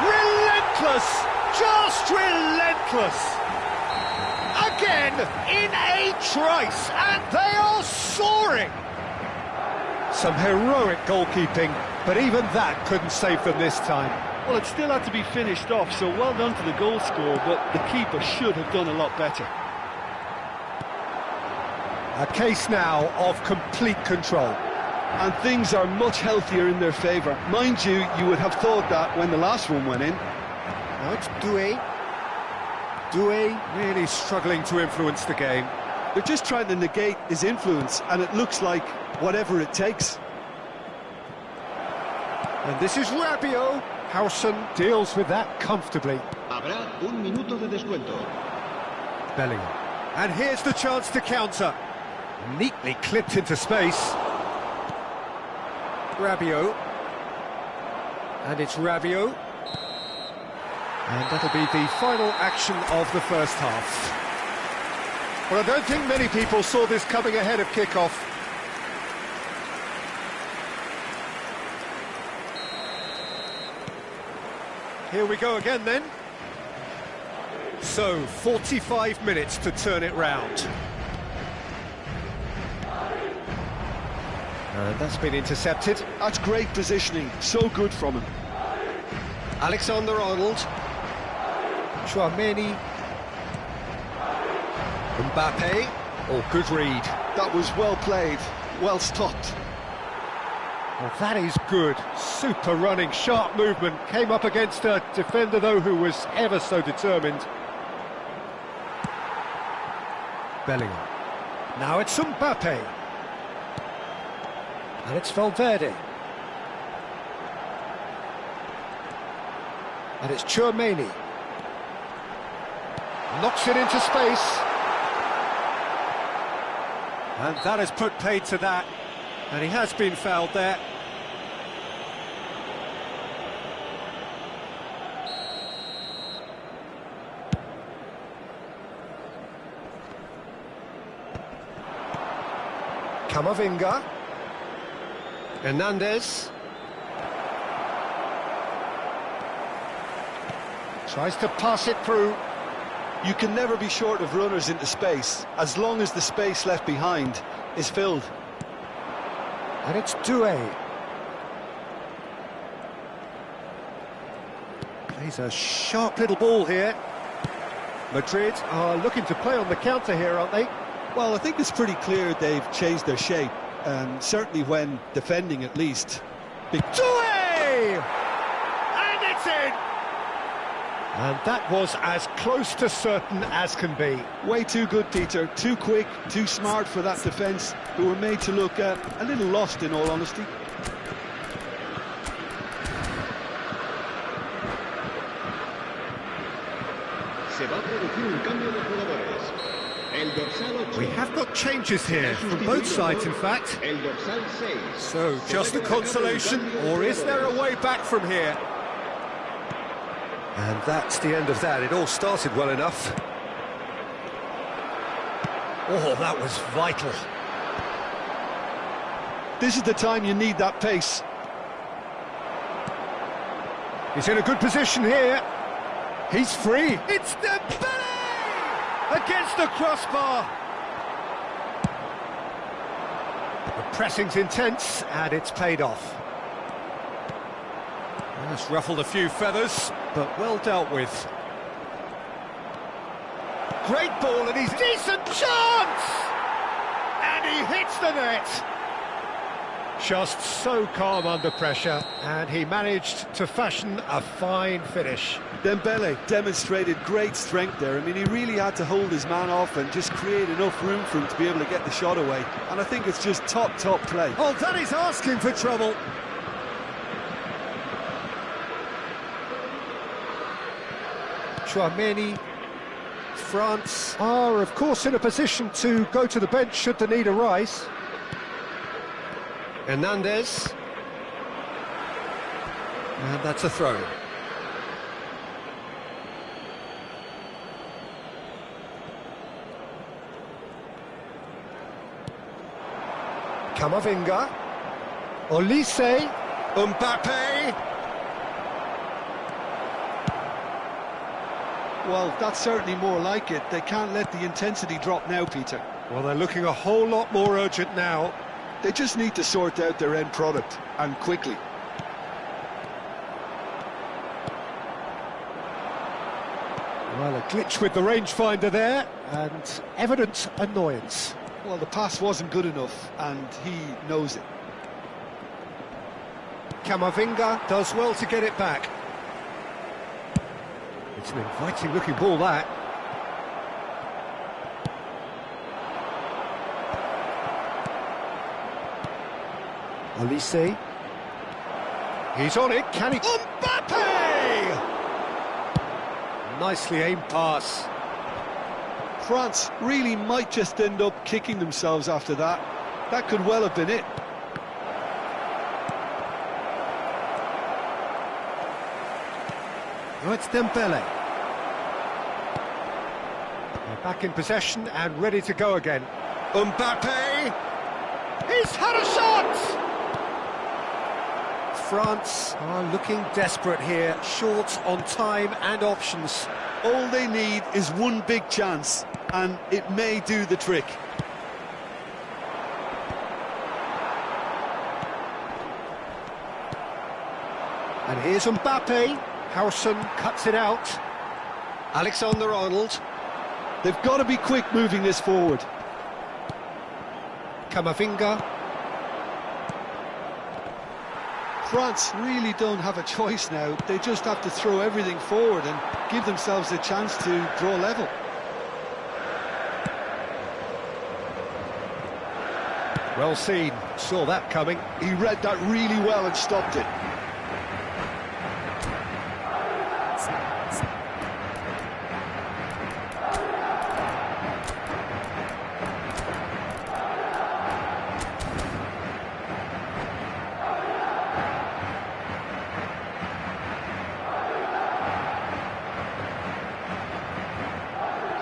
[SPEAKER 1] Relentless. Just relentless. again in a trice, and they are soaring. Some heroic goalkeeping, but even that couldn't save them this time.
[SPEAKER 2] Well, it still had to be finished off, so well done to the goal scorer, but the keeper should have done a lot better.
[SPEAKER 1] A case now of complete control.
[SPEAKER 2] And things are much healthier in their favour. Mind you, you would have thought that when the last one went in.
[SPEAKER 1] Now it's Doué. Doué really struggling to influence the game.
[SPEAKER 2] They're just trying to negate his influence, and it looks like whatever it takes.
[SPEAKER 1] And this is Rabiot. Howson deals with that comfortably.
[SPEAKER 3] Habrá un minuto de descuento.
[SPEAKER 1] Bellingham. And here's the chance to counter. Neatly clipped into space. Rabiot. And it's Rabiot. And that'll be the final action of the first half. Well, I don't think many people saw this coming ahead of kick-off. Here we go again then. So, 45 minutes to turn it round. And that's been intercepted.
[SPEAKER 2] That's great positioning, so good from him.
[SPEAKER 1] Alexander-Arnold. Chouameni. Mbappe. Oh, good read.
[SPEAKER 2] That was well played, well stopped.
[SPEAKER 1] Well, that is good. Super running, sharp movement. Came up against a defender, though, who was ever so determined. Bellingham. Now it's Mbappe. And it's Valverde. And it's Chouameni. Knocks it into space. And that has put paid to that. And he has been fouled there. Camavinga. Hernandez. Tries to pass it through.
[SPEAKER 2] You can never be short of runners into space, as long as the space left behind is filled.
[SPEAKER 1] And it's Doué. Plays a sharp little ball here. Madrid are looking to play on the counter here, aren't they?
[SPEAKER 2] Well, I think it's pretty clear they've changed their shape, certainly when defending at least.
[SPEAKER 1] Doué! And it's in! And that was as close to certain as can be.
[SPEAKER 2] Way too good, Peter. Too quick, too smart for that defence, who were made to look a little lost, in all honesty.
[SPEAKER 3] Se va a producir un cambio de jugadores. El dorsal 8.
[SPEAKER 1] We have got changes here, from both sides in fact.
[SPEAKER 3] El dorsal 6.
[SPEAKER 1] So, just a consolation, or is there a way back from here? And that's the end of that. It all started well enough. Oh, that was vital.
[SPEAKER 2] This is the time you need that pace.
[SPEAKER 1] He's in a good position here. He's free. It's Dembele! Against the crossbar. The pressing's intense, and it's paid off. Well, it's ruffled a few feathers, but well dealt with. Great ball, and he's decent chance! And he hits the net. Just so calm under pressure, and he managed to fashion a fine finish.
[SPEAKER 2] Dembele demonstrated great strength there. I mean, he really had to hold his man off and just create enough room for him to be able to get the shot away. And I think it's just top play.
[SPEAKER 1] Oh, that is asking for trouble. Chouameni. France are, of course, in a position to go to the bench should the need arise. Hernandez. And that's a throw. Camavinga. Olise. Mbappe.
[SPEAKER 2] Well, that's certainly more like it. They can't let the intensity drop now, Peter.
[SPEAKER 1] Well, they're looking a whole lot more urgent now.
[SPEAKER 2] They just need to sort out their end product, and quickly.
[SPEAKER 1] Well, a glitch with the rangefinder there, and evident annoyance.
[SPEAKER 2] Well, the pass wasn't good enough, and he knows it.
[SPEAKER 1] Camavinga does well to get it back. It's an inviting-looking ball, that. Olise. He's on it, can he? Mbappe! Nicely aimed pass.
[SPEAKER 2] France really might just end up kicking themselves after that. That could well have been it.
[SPEAKER 1] Oh, it's Dembele. They're back in possession and ready to go again. Mbappe! He's had a shot! France are looking desperate here, short on time and options.
[SPEAKER 2] All they need is one big chance, and it may do the trick.
[SPEAKER 1] And here's Mbappe. Harrison cuts it out. Alexander-Arnold.
[SPEAKER 2] They've got to be quick moving this forward.
[SPEAKER 1] Camavinga.
[SPEAKER 2] France really don't have a choice now. They just have to throw everything forward and give themselves a chance to draw level.
[SPEAKER 1] Well seen, saw that coming.
[SPEAKER 2] He read that really well and stopped it.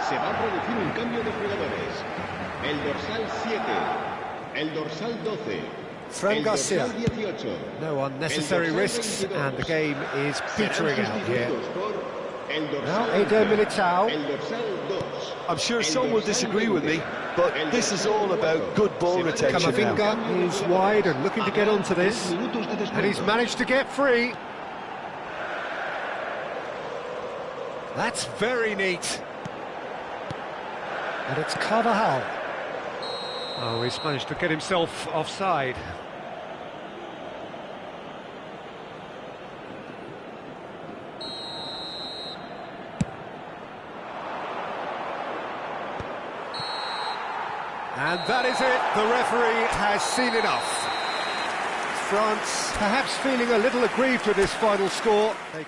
[SPEAKER 3] Se va a producir un cambio de jugadores. El dorsal 7, el dorsal 12,
[SPEAKER 1] Fran
[SPEAKER 3] el
[SPEAKER 1] Garcia.
[SPEAKER 3] dorsal 18.
[SPEAKER 1] No unnecessary risks, and the game is petering out here. Now, Eder Militao.
[SPEAKER 3] El dorsal 2.
[SPEAKER 2] I'm sure some will disagree with me, but this is all about good ball retention now.
[SPEAKER 1] Camavinga is wide and looking to get onto this, and he's managed to get free. That's very neat. And it's Carvajal. Oh, he's managed to get himself offside. And that is it. The referee has seen enough. France perhaps feeling a little aggrieved with this final score. They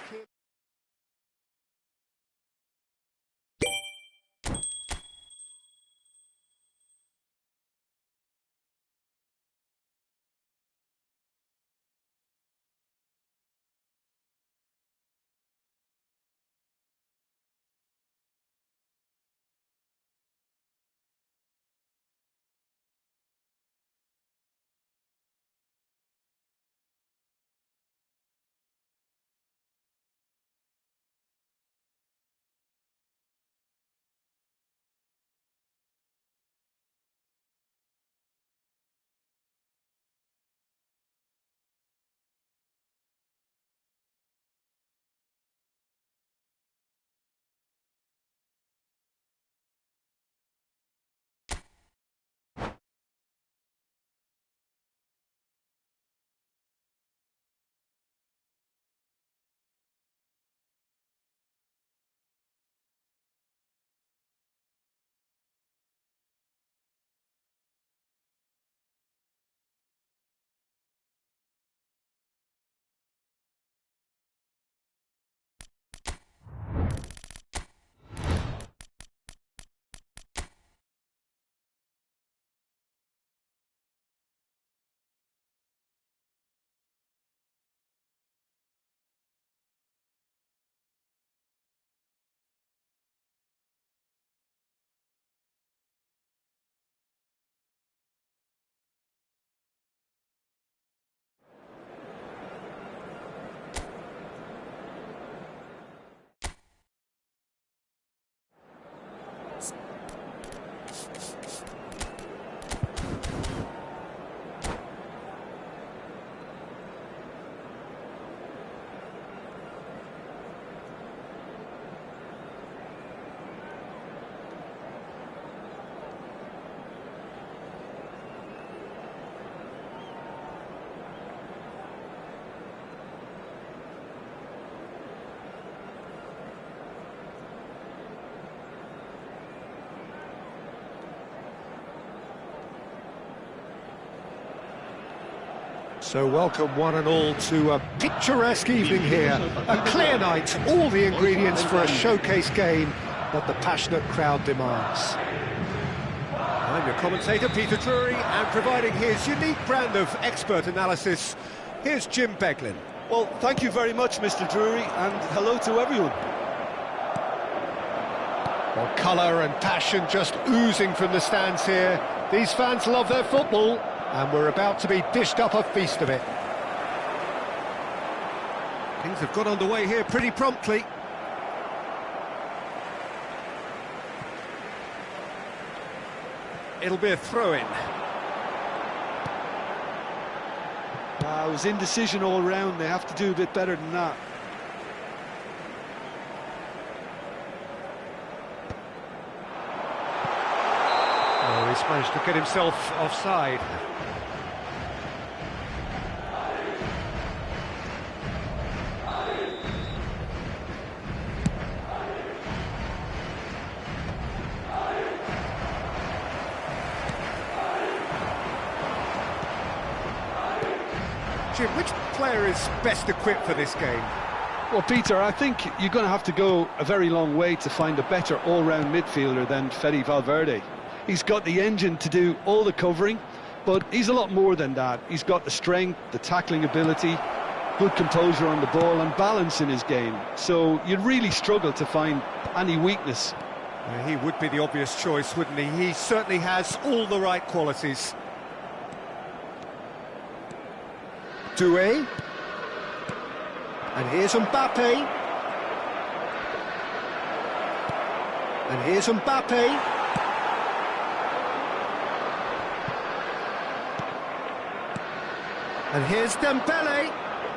[SPEAKER 1] So welcome one and all to a picturesque evening here. A clear night, all the ingredients for a showcase game that the passionate crowd demands. I'm your commentator, Peter Drury, and providing his unique brand of expert analysis, here's Jim Beglin.
[SPEAKER 2] Well, thank you very much, Mr. Drury, and hello to everyone.
[SPEAKER 1] Well, colour and passion just oozing from the stands here. These fans love their football, and we're about to be dished up a feast of it. Things have got underway here pretty promptly. It'll be a throw-in.
[SPEAKER 2] It was indecision all round. They have to do a bit better than that.
[SPEAKER 1] Oh, he's managed to get himself offside. Jim, which player is best equipped for this game?
[SPEAKER 2] Well, Peter, I think you're going to have to go a very long way to find a better all-round midfielder than Fede Valverde. He's got the engine to do all the covering, but he's a lot more than that. He's got the strength, the tackling ability, good composure on the ball and balance in his game. So you'd really struggle to find any weakness.
[SPEAKER 1] He would be the obvious choice, wouldn't he? He certainly has all the right qualities. Doué. And here's Mbappe. And here's Mbappe. And here's Dembele.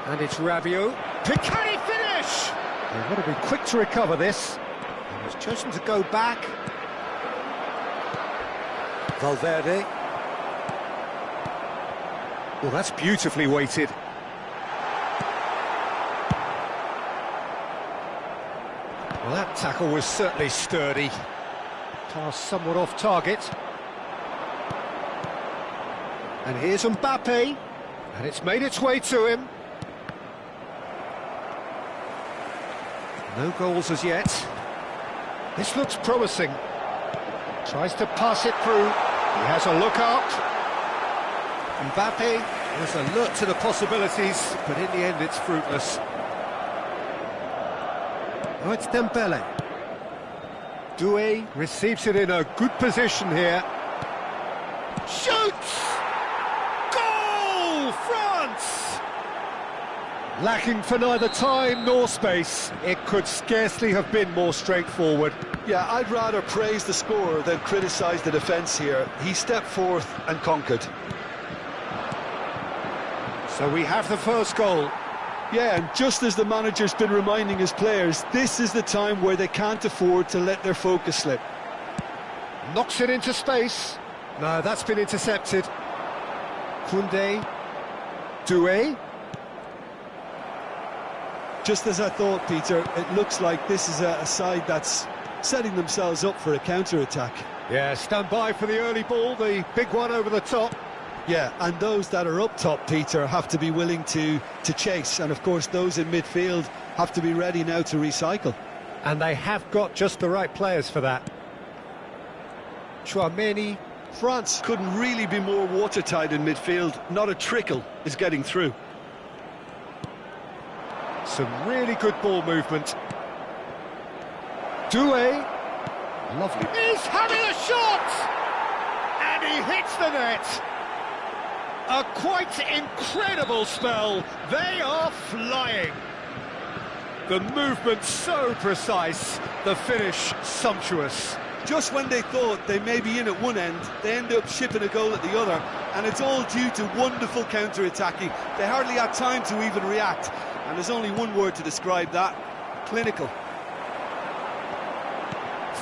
[SPEAKER 1] And it's Rabiot. Can he finish? They've got to be quick to recover this. And he's chosen to go back. Valverde. Well, that's beautifully weighted. Well, that tackle was certainly sturdy. Pass somewhat off target. And here's Mbappe. And it's made its way to him. No goals as yet. This looks promising. Tries to pass it through. He has a look up. Mbappe has alert to the possibilities, but in the end it's fruitless. Oh, it's Dembele. Doué receives it in a good position here. Shoots! Goal! France! Lacking for neither time nor space. It could scarcely have been more straightforward.
[SPEAKER 2] Yeah, I'd rather praise the scorer than criticise the defence here. He stepped forth and conquered.
[SPEAKER 1] So we have the first goal.
[SPEAKER 2] Yeah, and just as the manager's been reminding his players, this is the time where they can't afford to let their focus slip.
[SPEAKER 1] Knocks it into space. No, that's been intercepted. Koundé. Doué.
[SPEAKER 2] Just as I thought, Peter, it looks like this is a side that's setting themselves up for a counter-attack.
[SPEAKER 1] Yeah, stand by for the early ball, the big one over the top.
[SPEAKER 2] Yeah, and those that are up top, Peter, have to be willing to chase. And, of course, those in midfield have to be ready now to recycle.
[SPEAKER 1] And they have got just the right players for that. Chouameni.
[SPEAKER 2] France couldn't really be more watertight in midfield. Not a trickle is getting through.
[SPEAKER 1] Some really good ball movement. Doué. Lovely. He's having a shot! And he hits the net. A quite incredible spell. They are flying. The movement so precise, the finish sumptuous.
[SPEAKER 2] Just when they thought they may be in at one end, they end up shipping a goal at the other, and it's all due to wonderful counter-attacking. They hardly had time to even react, and there's only one word to describe that: clinical.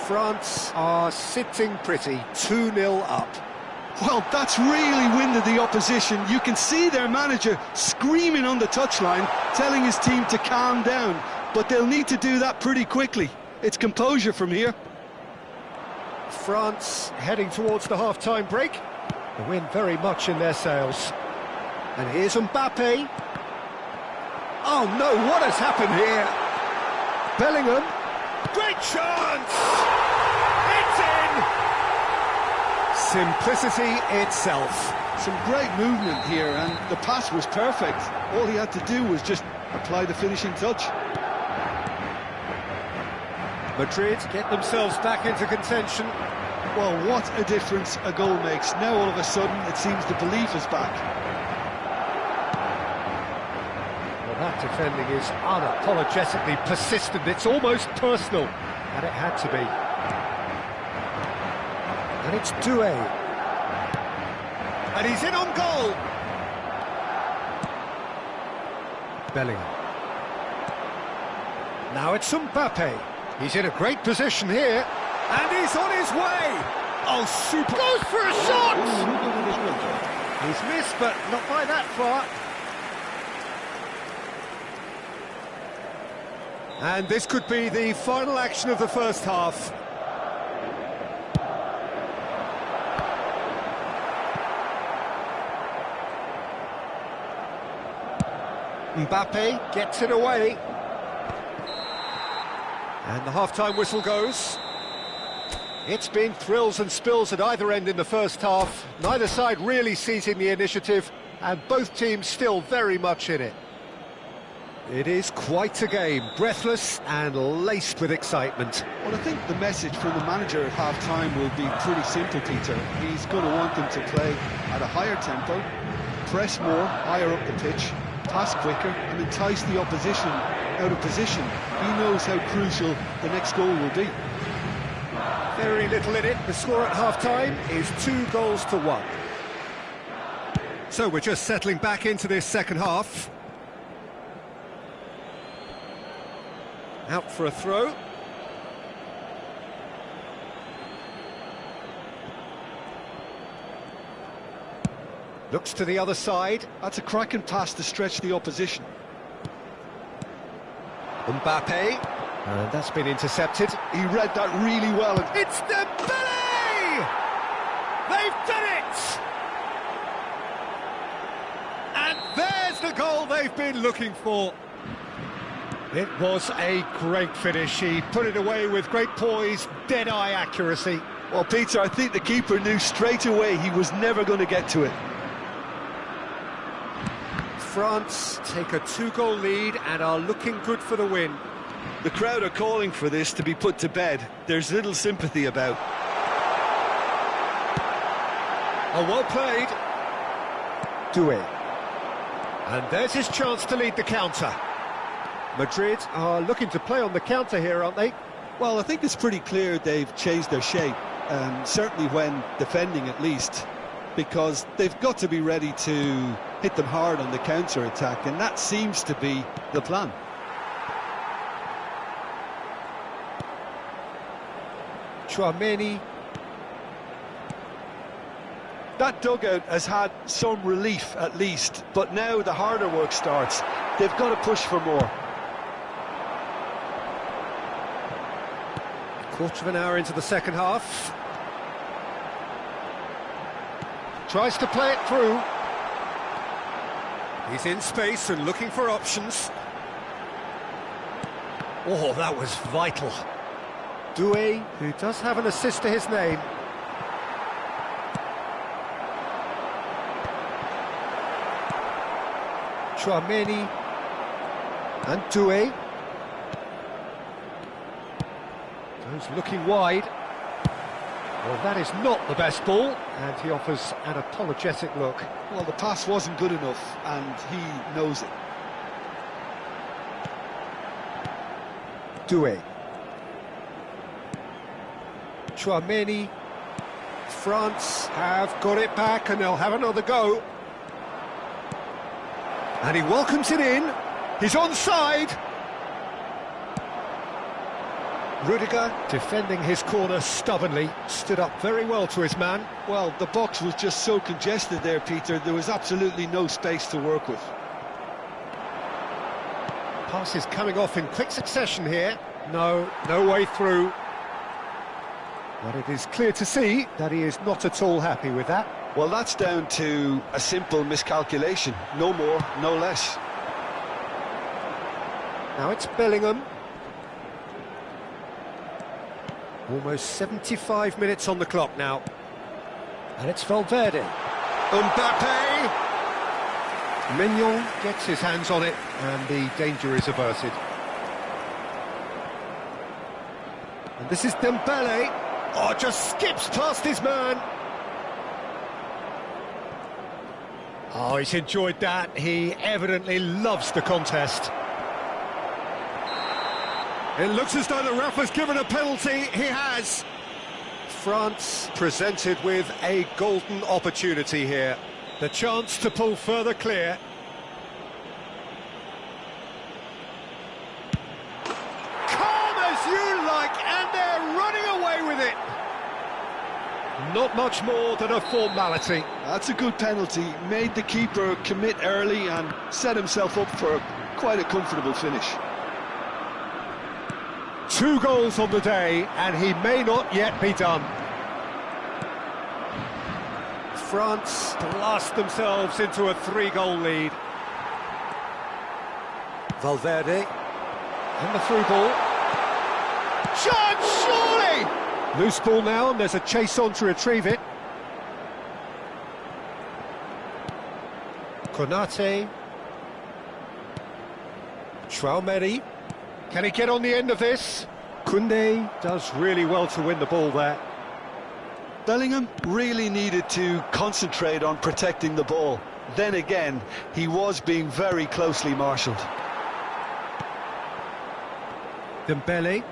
[SPEAKER 1] France are sitting pretty, 2-0 up.
[SPEAKER 2] Well, that's really winded the opposition. You can see their manager screaming on the touchline, telling his team to calm down. But they'll need to do that pretty quickly. It's composure from here.
[SPEAKER 1] France heading towards the half-time break. The wind very much in their sails. And here's Mbappe. Oh no, what has happened here? Bellingham. Great chance! It's in! Simplicity itself.
[SPEAKER 2] Some great movement here, and the pass was perfect. All he had to do was just apply the finishing touch.
[SPEAKER 1] Madrid get themselves back into contention.
[SPEAKER 2] Well, what a difference a goal makes. Now all of a sudden it seems the belief is back.
[SPEAKER 1] Well, that defending is unapologetically persistent. It's almost personal, and it had to be. And it's Doué. And he's in on goal. Bellingham. Now it's Mbappe. He's in a great position here. And he's on his way. Oh, super. Goes for a shot. He's missed, but not by that far. And this could be the final action of the first half. Mbappe gets it away. And the half-time whistle goes. It's been thrills and spills at either end in the first half. Neither side really seizing the initiative, and both teams still very much in it. It is quite a game, breathless and laced with excitement.
[SPEAKER 2] Well, I think the message from the manager at half-time will be pretty simple, Peter. He's going to want them to play at a higher tempo, press more, higher up the pitch, pass quicker, and entice the opposition out of position. He knows how crucial the next goal will be.
[SPEAKER 1] Very little in it. The score at half-time is 2-1. So we're just settling back into this second half. Out for a throw. Looks to the other side.
[SPEAKER 2] That's a cracking pass to stretch the opposition.
[SPEAKER 1] Mbappe. And that's been intercepted.
[SPEAKER 2] He read that really well.
[SPEAKER 1] It's Dembele! They've done it! And there's the goal they've been looking for. It was a great finish. He put it away with great poise, dead-eye accuracy.
[SPEAKER 2] Well, Peter, I think the keeper knew straight away he was never going to get to it.
[SPEAKER 1] France take a 2-goal lead and are looking good for the win.
[SPEAKER 2] The crowd are calling for this to be put to bed. There's little sympathy about.
[SPEAKER 1] Oh, well played. Doué. And there's his chance to lead the counter. Madrid are looking to play on the counter here, aren't they?
[SPEAKER 2] Well, I think it's pretty clear they've changed their shape, certainly when defending at least, because they've got to be ready to hit them hard on the counter-attack, and that seems to be the plan.
[SPEAKER 1] Chouameni.
[SPEAKER 2] That dugout has had some relief at least, but now the harder work starts. They've got to push for more.
[SPEAKER 1] Quarter of an hour into the second half. Tries to play it through. He's in space and looking for options. Oh, that was vital. Doué, who does have an assist to his name. Chouameni and Doué. Goes looking wide. Well, that is not the best ball, and he offers an apologetic look.
[SPEAKER 2] Well, the pass wasn't good enough, and he knows it.
[SPEAKER 1] Doué. Chouameni. France have got it back, and they'll have another go. And he welcomes it in. He's onside. Rudiger, defending his corner stubbornly, stood up very well to his man.
[SPEAKER 2] Well, the box was just so congested there, Peter. There was absolutely no space to work with.
[SPEAKER 1] Pass is coming off in quick succession here. No way through. But it is clear to see that he is not at all happy with that.
[SPEAKER 2] Well, that's down to a simple miscalculation. No more, no less.
[SPEAKER 1] Now it's Bellingham. Almost 75 minutes on the clock now. And it's Valverde. Mbappe! Mignon gets his hands on it, and the danger is averted. And this is Dembele. Oh, just skips past his man. Oh, he's enjoyed that. He evidently loves the contest. It looks as though the ref has given a penalty. He has. France presented with a golden opportunity here. The chance to pull further clear. Calm as you like, and they're running away with it. Not much more than a formality.
[SPEAKER 2] That's a good penalty. Made the keeper commit early and set himself up for quite a comfortable finish.
[SPEAKER 1] 2 goals on the day, and he may not yet be done. France blast themselves into a 3-goal lead. Valverde, and the through ball. Chance, surely! Loose ball now, and there's a chase on to retrieve it. Konate. Traumeri. Can he get on the end of this? Koundé does really well to win the ball there.
[SPEAKER 2] Bellingham really needed to concentrate on protecting the ball. Then again, he was being very closely marshalled.
[SPEAKER 1] Dembele.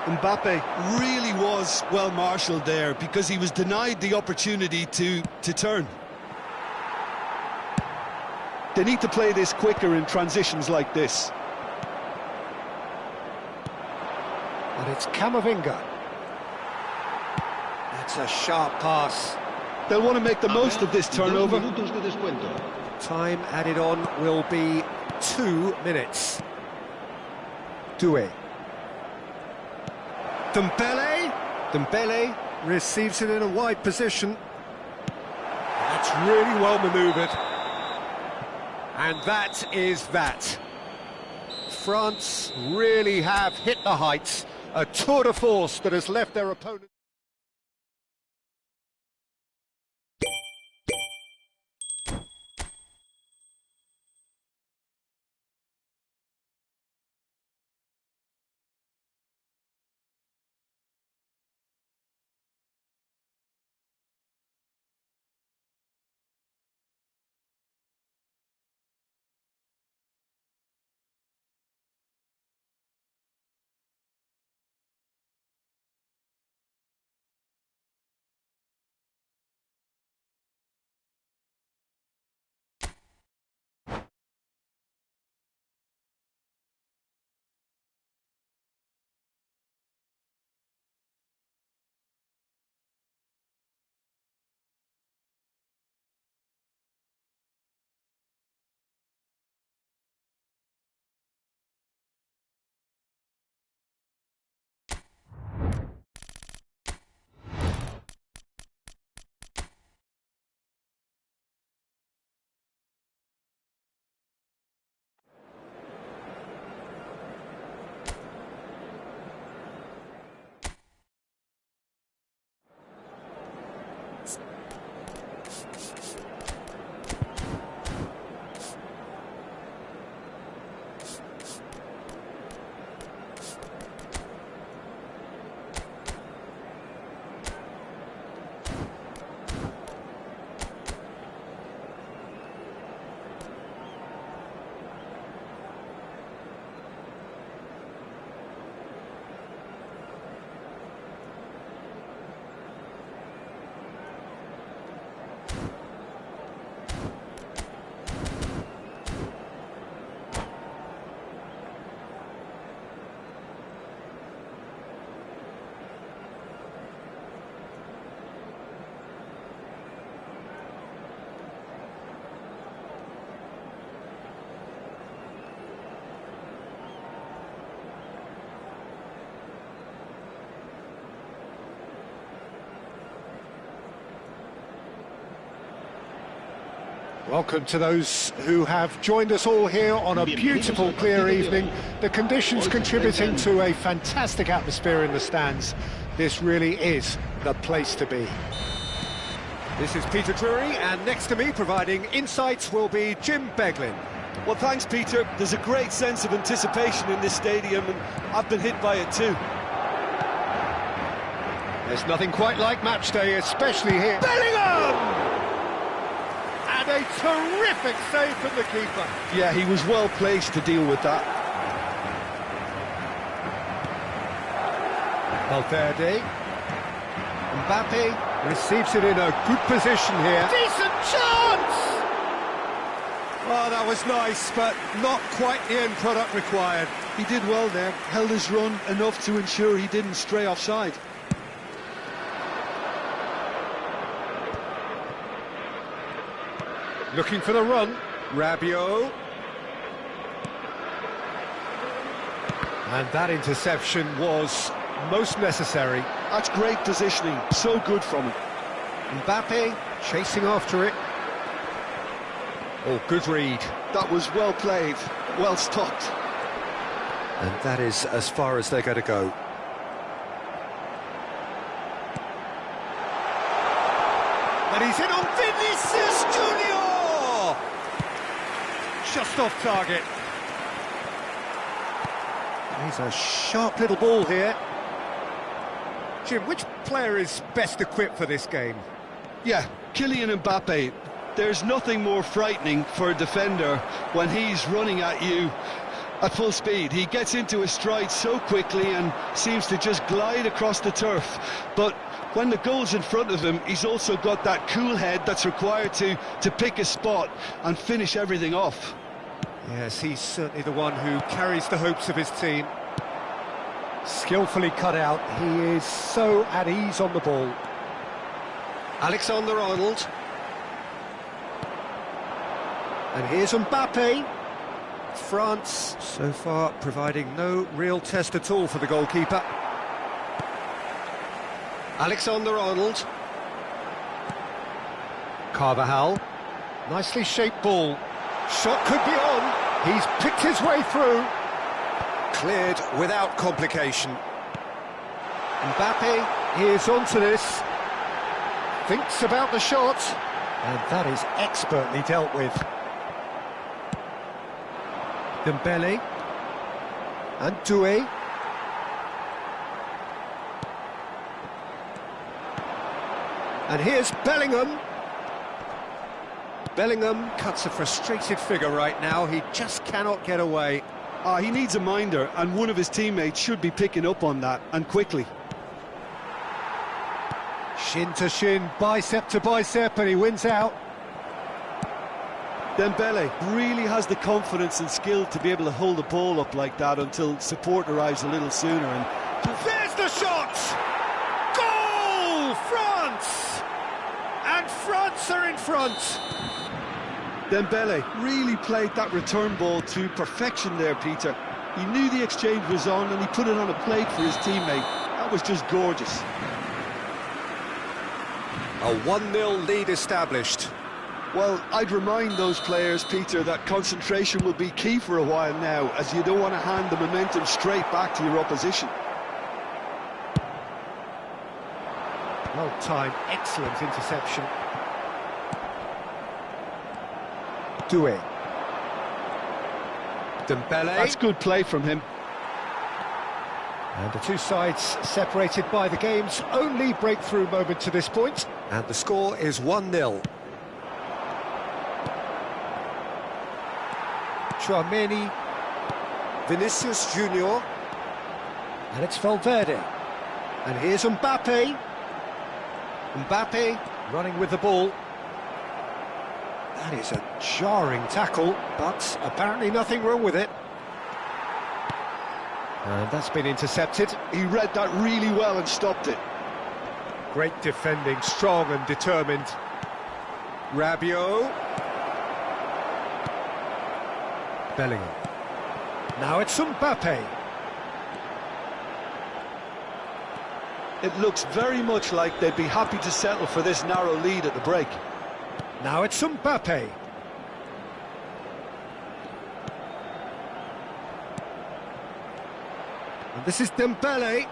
[SPEAKER 2] Mbappe really was well marshalled there because he was denied the opportunity to turn. They need to play this quicker in transitions like this.
[SPEAKER 1] And it's Camavinga. That's a sharp pass.
[SPEAKER 2] They'll want to make the most of this turnover.
[SPEAKER 1] Time added on will be 2 minutes. Doué. Dembele. Dembele receives it in a wide position. That's really well manoeuvred. And that is that. France really have hit the heights. A tour de force that has left their opponent. Welcome to those who have joined us all here on a beautiful, clear evening. The conditions contributing to a fantastic atmosphere in the stands. This really is the place to be. This is Peter Drury, and next to me, providing insights, will be Jim Beglin.
[SPEAKER 2] Well, thanks, Peter. There's a great sense of anticipation in this stadium, and I've been hit by it too.
[SPEAKER 1] There's nothing quite like match day, especially here. Bellingham! And a terrific save from the keeper.
[SPEAKER 2] Yeah, he was well placed to deal with that.
[SPEAKER 1] Valverde. Mbappe receives it in a good position here. Decent chance! Oh, that was nice, but not quite the end product required.
[SPEAKER 2] He did well there, held his run enough to ensure he didn't stray offside.
[SPEAKER 1] Looking for the run, Rabiot. And that interception was most necessary.
[SPEAKER 2] That's great positioning, so good from him.
[SPEAKER 1] Mbappe chasing after it. Oh, good read.
[SPEAKER 2] That was well played, well stopped.
[SPEAKER 1] And that is as far as they're going to go. And he's in on Vinicius Junior! Just off target. He's a sharp little ball here. Jim, which player is best equipped for this game?
[SPEAKER 2] Yeah, Kylian Mbappe. There's nothing more frightening for a defender when he's running at you at full speed. He gets into his stride so quickly and seems to just glide across the turf. But when the goal's in front of him, he's also got that cool head that's required to pick a spot and finish everything off.
[SPEAKER 1] Yes, he's certainly the one who carries the hopes of his team. Skillfully cut out, he is so at ease on the ball. Alexander-Arnold. And here's Mbappe. France, so far, providing no real test at all for the goalkeeper. Alexander-Arnold. Carvajal. Nicely shaped ball. Shot could be on. He's picked his way through. Cleared without complication. Mbappe is onto this. Thinks about the shot. And that is expertly dealt with. Dembele. And Doué. And here's Bellingham. Bellingham cuts a frustrated figure right now. He just cannot get away.
[SPEAKER 2] He needs a minder, and one of his teammates should be picking up on that, and quickly.
[SPEAKER 1] Shin to shin, bicep to bicep, and he wins out.
[SPEAKER 2] Dembele really has the confidence and skill to be able to hold the ball up like that until support arrives a little sooner. And
[SPEAKER 1] there's the shot! Goal! France! And France are in front.
[SPEAKER 2] Dembele really played that return ball to perfection there, Peter. He knew the exchange was on and he put it on a plate for his teammate. That was just gorgeous.
[SPEAKER 1] A 1-0 lead established.
[SPEAKER 2] Well, I'd remind those players, Peter, that concentration will be key for a while now, as you don't want to hand the momentum straight back to your opposition.
[SPEAKER 1] Well timed, excellent interception. Doué. Dembele.
[SPEAKER 2] That's good play from him.
[SPEAKER 1] And the two sides separated by the game's only breakthrough moment to this point. And the score is 1-0. Tchouaméni, Vinicius Junior, and it's Valverde. And here's Mbappe. Mbappe running with the ball. That is a jarring tackle, but apparently nothing wrong with it. And that's been intercepted.
[SPEAKER 2] He read that really well and stopped it.
[SPEAKER 1] Great defending, strong and determined. Rabiot. Bellingham. Now it's Mbappe.
[SPEAKER 2] It looks very much like they'd be happy to settle for this narrow lead at the break.
[SPEAKER 1] Now it's Mbappe. And this is Dembele.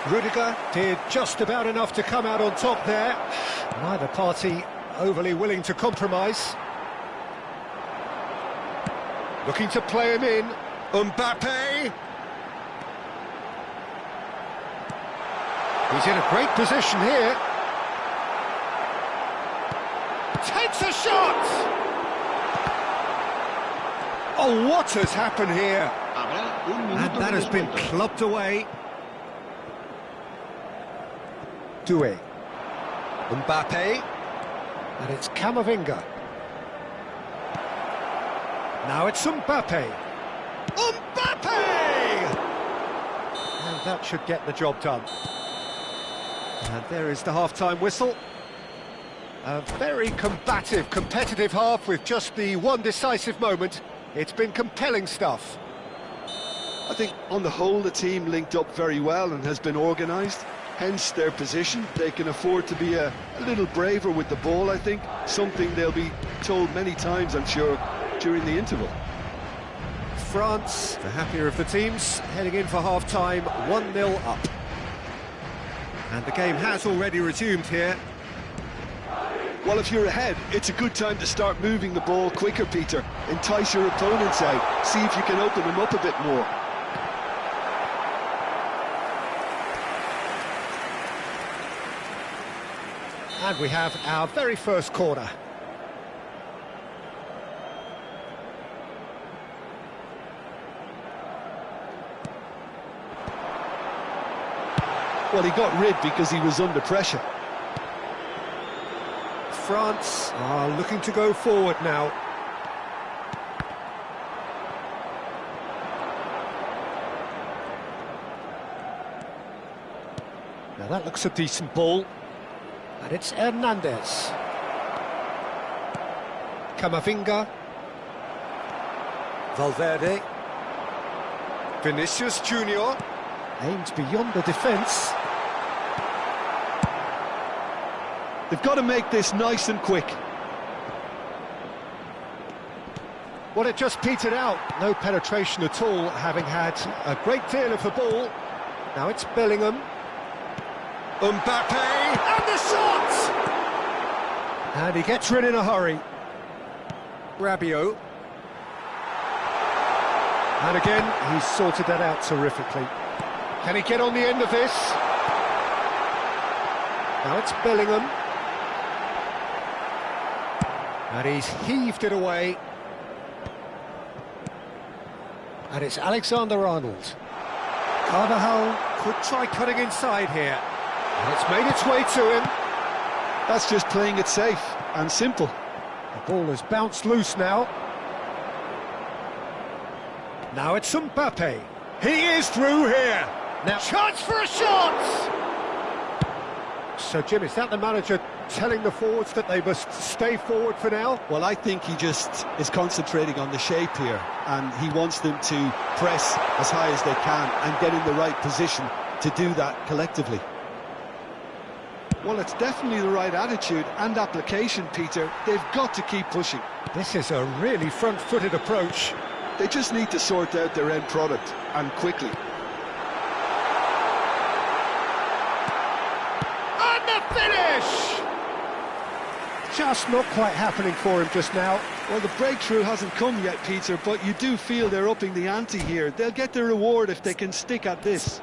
[SPEAKER 1] Rudiger did just about enough to come out on top there. Neither party overly willing to compromise. Looking to play him in. Mbappe. He's in a great position here. Takes a shot! Oh, what has happened here? And that has been clubbed away. Doué. Mbappe. And it's Camavinga. Now it's Mbappe. Mbappe! And that should get the job done. And there is the half-time whistle. A very combative, competitive half with just the one decisive moment. It's been compelling stuff.
[SPEAKER 2] I think on the whole the team linked up very well and has been organised. Hence their position. They can afford to be a little braver with the ball, I think. Something they'll be told many times, I'm sure, during the interval.
[SPEAKER 1] France, the happier of the teams, heading in for half-time, 1-0 up. And the game has already resumed here.
[SPEAKER 2] Well, if you're ahead, it's a good time to start moving the ball quicker, Peter. Entice your opponents out. See if you can open them up a bit more.
[SPEAKER 1] And we have our very first corner.
[SPEAKER 2] Well, he got rid because he was under pressure.
[SPEAKER 1] France are looking to go forward now. Now that looks a decent ball. And it's Hernandez. Camavinga. Valverde. Vinicius Junior. Aimed beyond the defence.
[SPEAKER 2] They've got to make this nice and quick.
[SPEAKER 1] Well, it just petered out. No penetration at all, having had a great deal of the ball. Now it's Bellingham. Mbappe! And the shot! And he gets rid in a hurry. Rabiot. And again, he's sorted that out terrifically. Can he get on the end of this? Now it's Bellingham. And he's heaved it away. And it's Alexander-Arnold. Carvajal could try cutting inside here. And it's made its way to him.
[SPEAKER 2] That's just playing it safe and simple.
[SPEAKER 1] The ball has bounced loose now. Now it's Mbappe. He is through here. Now, chance for a shot! So, Jim, is that the manager telling the forwards that they must stay forward for now?
[SPEAKER 2] Well, I think he just is concentrating on the shape here, and he wants them to press as high as they can and get in the right position to do that collectively. Well, it's definitely the right attitude and application, Peter. They've got to keep pushing.
[SPEAKER 1] This is a really front-footed approach.
[SPEAKER 2] They just need to sort out their end product, and quickly.
[SPEAKER 1] And the finish! Just not quite happening for him just now.
[SPEAKER 2] Well, the breakthrough hasn't come yet, Peter, but you do feel they're upping the ante here. They'll get their reward if they can stick at this.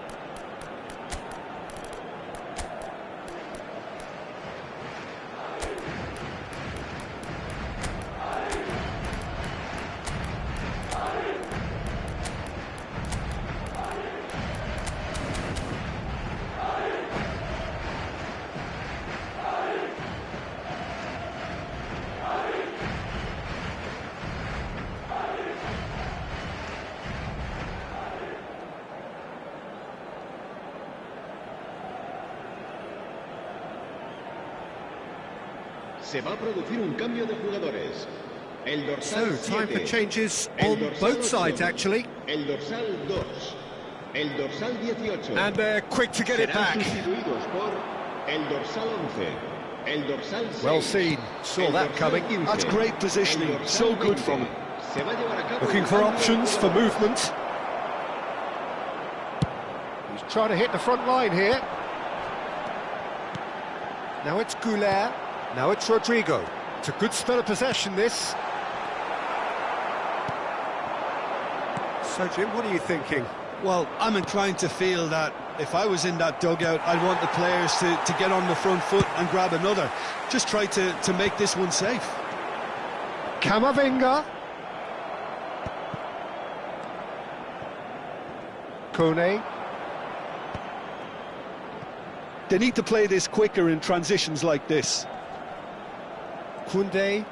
[SPEAKER 3] Se va a producir un cambio de jugadores. El dorsal
[SPEAKER 1] So, time
[SPEAKER 3] 7,
[SPEAKER 1] for changes on both sides, actually.
[SPEAKER 3] El dorsal 2, el dorsal 18.
[SPEAKER 1] And they're quick to get it
[SPEAKER 3] Serán
[SPEAKER 1] back.
[SPEAKER 3] sustituidos por el dorsal 11, el dorsal 6.
[SPEAKER 1] Well seen, saw
[SPEAKER 3] el
[SPEAKER 1] that
[SPEAKER 3] dorsal
[SPEAKER 1] coming.
[SPEAKER 3] 15,
[SPEAKER 2] That's great positioning,
[SPEAKER 3] el dorsal
[SPEAKER 2] so good
[SPEAKER 3] 20.
[SPEAKER 2] from him.
[SPEAKER 3] Se va a llevar a cabo
[SPEAKER 1] Looking
[SPEAKER 3] el
[SPEAKER 1] for
[SPEAKER 3] cambio de
[SPEAKER 1] options for
[SPEAKER 3] jugadores.
[SPEAKER 1] movement. He's trying to hit the front line here. Now it's Goulet. Now it's Rodrigo. It's a good spell of possession, this. So, Jim, what are you thinking?
[SPEAKER 2] Well, I'm inclined to feel that if I was in that dugout, I'd want the players to get on the front foot and grab another. Just try to make this one safe.
[SPEAKER 1] Camavinga. Kone.
[SPEAKER 2] They need to play this quicker in transitions like this.
[SPEAKER 1] Koundé.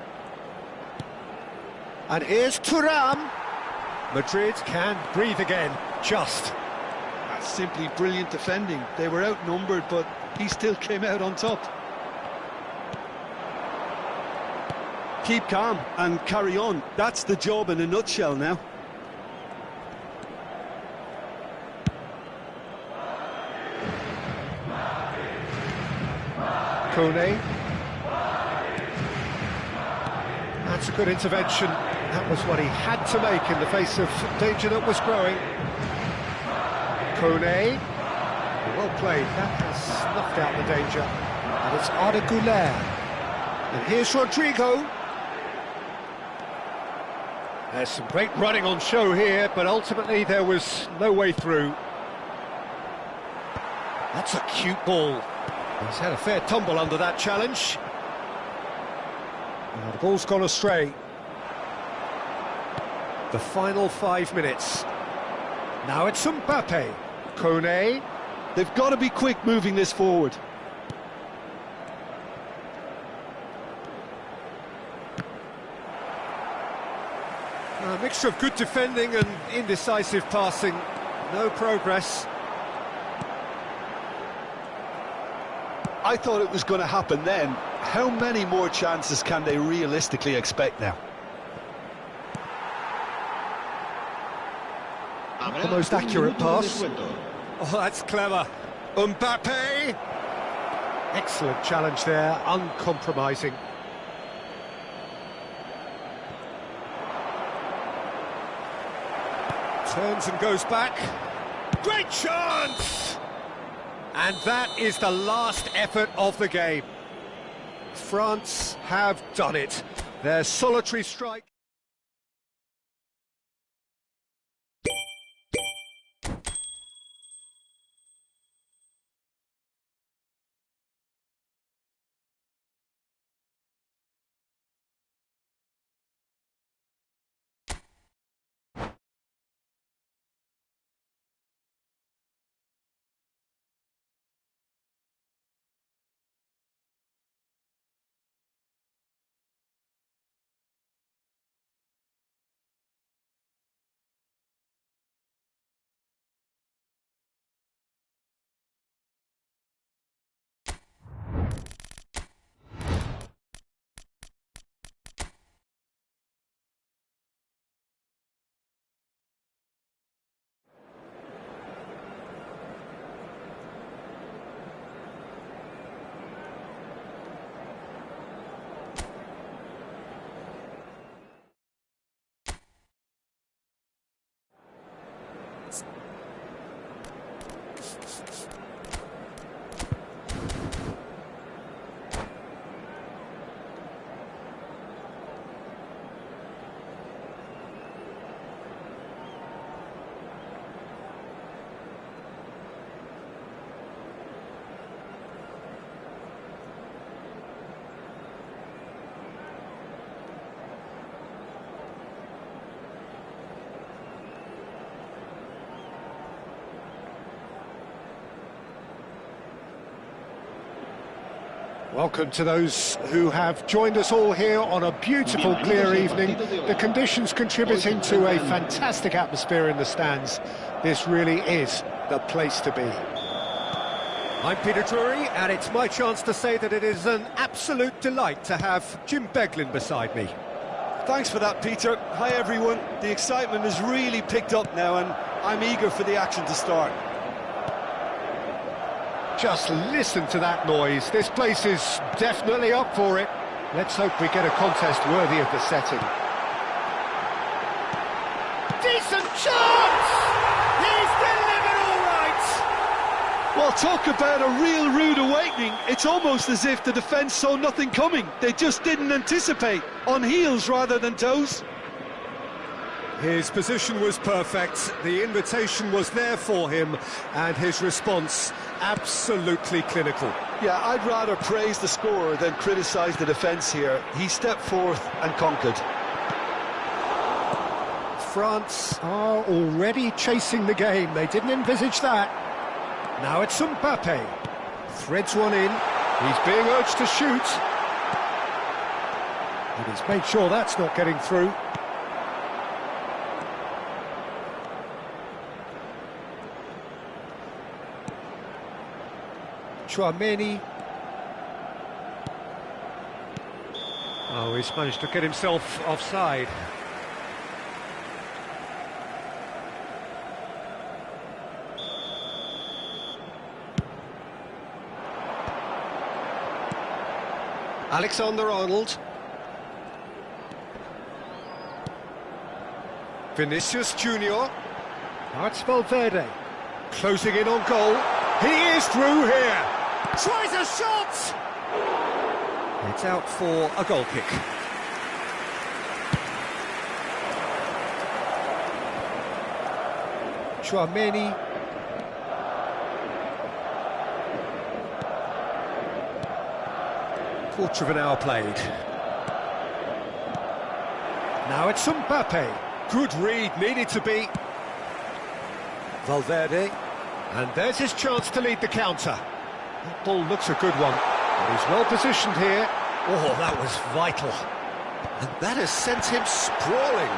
[SPEAKER 1] And here's Thuram. Madrid can breathe again, just.
[SPEAKER 2] That's simply brilliant defending. They were outnumbered, but he still came out on top. Keep calm and carry on. That's the job in a nutshell now.
[SPEAKER 1] Kone. That's a good intervention. That was what he had to make in the face of danger that was growing. Kone. Well played. That has snuffed out the danger. And it's Arda Güler. And here's Rodrigo. There's some great running on show here, but ultimately there was no way through. That's a cute ball. He's had a fair tumble under that challenge. And the ball's gone astray. The final 5 minutes. Now it's Mbappe. Kone.
[SPEAKER 2] They've got to be quick moving this forward.
[SPEAKER 1] A mixture of good defending and indecisive passing. No progress.
[SPEAKER 2] I thought it was going to happen then. How many more chances can they realistically expect now?
[SPEAKER 1] The most accurate pass. Oh, that's clever. Mbappe! Excellent challenge there, uncompromising. Turns and goes back. Great chance! And that is the last effort of the game. France have done it. Their solitary strike. Welcome to those who have joined us all here on a beautiful, clear evening. The conditions contributing to a fantastic atmosphere in the stands. This really is the place to be. I'm Peter Drury, and it's my chance to say that it is an absolute delight to have Jim Beglin beside me.
[SPEAKER 2] Thanks for that, Peter. Hi, everyone. The excitement has really picked up now, and I'm eager for the action to start.
[SPEAKER 1] Just listen to that noise. This place is definitely up for it. Let's hope we get a contest worthy of the setting. Chance! He's delivered all right!
[SPEAKER 2] Well, talk about a real rude awakening. It's almost as if the defence saw nothing coming. They just didn't anticipate. On heels rather than toes.
[SPEAKER 1] His position was perfect, the invitation was there for him, and his response absolutely clinical.
[SPEAKER 2] Yeah, I'd rather praise the scorer than criticise the defence here. He stepped forth and conquered.
[SPEAKER 1] France are already chasing the game, they didn't envisage that. Now it's Mbappe, threads one in, he's being urged to shoot. And he's made sure that's not getting through. Chouameni. Oh, he's managed to get himself offside. Alexander-Arnold. Vinicius Junior. Now it's Valverde. Closing in on goal. He is through here. Tries a shot! It's out for a goal kick. Chouameni. Quarter of an hour played. Now it's Mbappe. Good read, needed to be. Valverde. And there's his chance to lead the counter. That ball looks a good one. And he's well positioned here. Oh, that was vital. And that has sent him sprawling.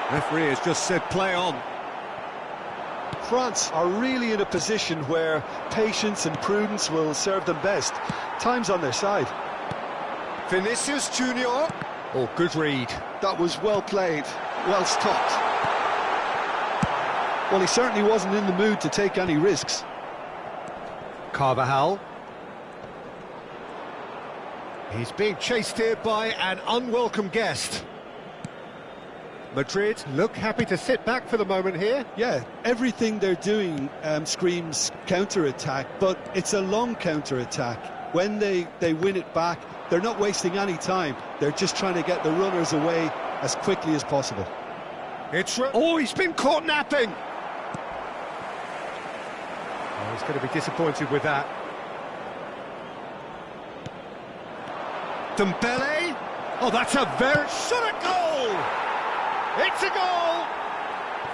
[SPEAKER 1] Referee has just said play on.
[SPEAKER 2] France are really in a position where patience and prudence will serve them best. Time's on their side.
[SPEAKER 1] Vinicius Junior. Oh, good read.
[SPEAKER 2] That was well played, well stopped. Well, he certainly wasn't in the mood to take any risks.
[SPEAKER 1] Carvajal. He's being chased here by an unwelcome guest. Madrid look happy to sit back for the moment here.
[SPEAKER 2] Yeah, everything they're doing screams counter-attack, but it's a long counter-attack. When they win it back, they're not wasting any time. They're just trying to get the runners away as quickly as possible.
[SPEAKER 1] Oh, he's been caught napping! Oh, he's going to be disappointed with that. Dembele. Oh, that's a very... Shot a goal! It's a goal!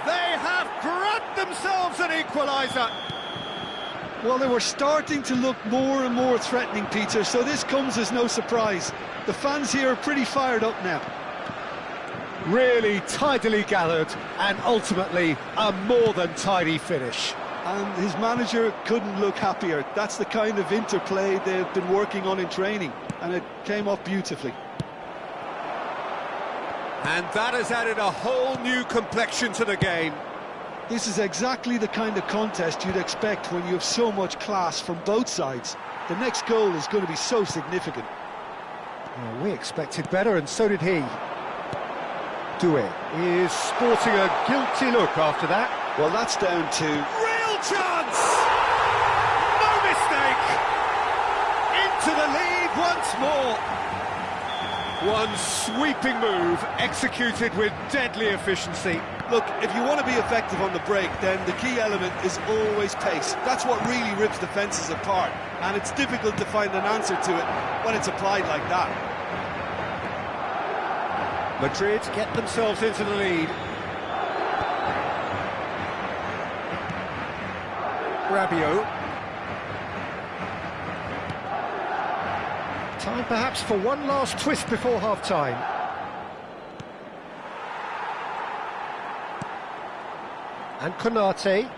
[SPEAKER 1] They have grabbed themselves an equaliser.
[SPEAKER 2] Well, they were starting to look more and more threatening, Peter, so this comes as no surprise. The fans here are pretty fired up now.
[SPEAKER 1] Really tidily gathered, and ultimately a more than tidy finish.
[SPEAKER 2] And his manager couldn't look happier. That's the kind of interplay they've been working on in training, and it came off beautifully.
[SPEAKER 1] And that has added a whole new complexion to the game.
[SPEAKER 2] This is exactly the kind of contest you'd expect when you have so much class from both sides. The next goal is going to be so significant.
[SPEAKER 1] Well, we expected better, and so did he. Doué is sporting a guilty look after that.
[SPEAKER 2] Well, that's down to...
[SPEAKER 1] Real chance! No mistake! Into the lead once more. One sweeping move, executed with deadly efficiency.
[SPEAKER 2] Look, if you want to be effective on the break, then the key element is always pace. That's what really rips defences apart, and it's difficult to find an answer to it when it's applied like that.
[SPEAKER 1] Madrid get themselves into the lead. Rabiot. Time perhaps for one last twist before half-time. And Konate.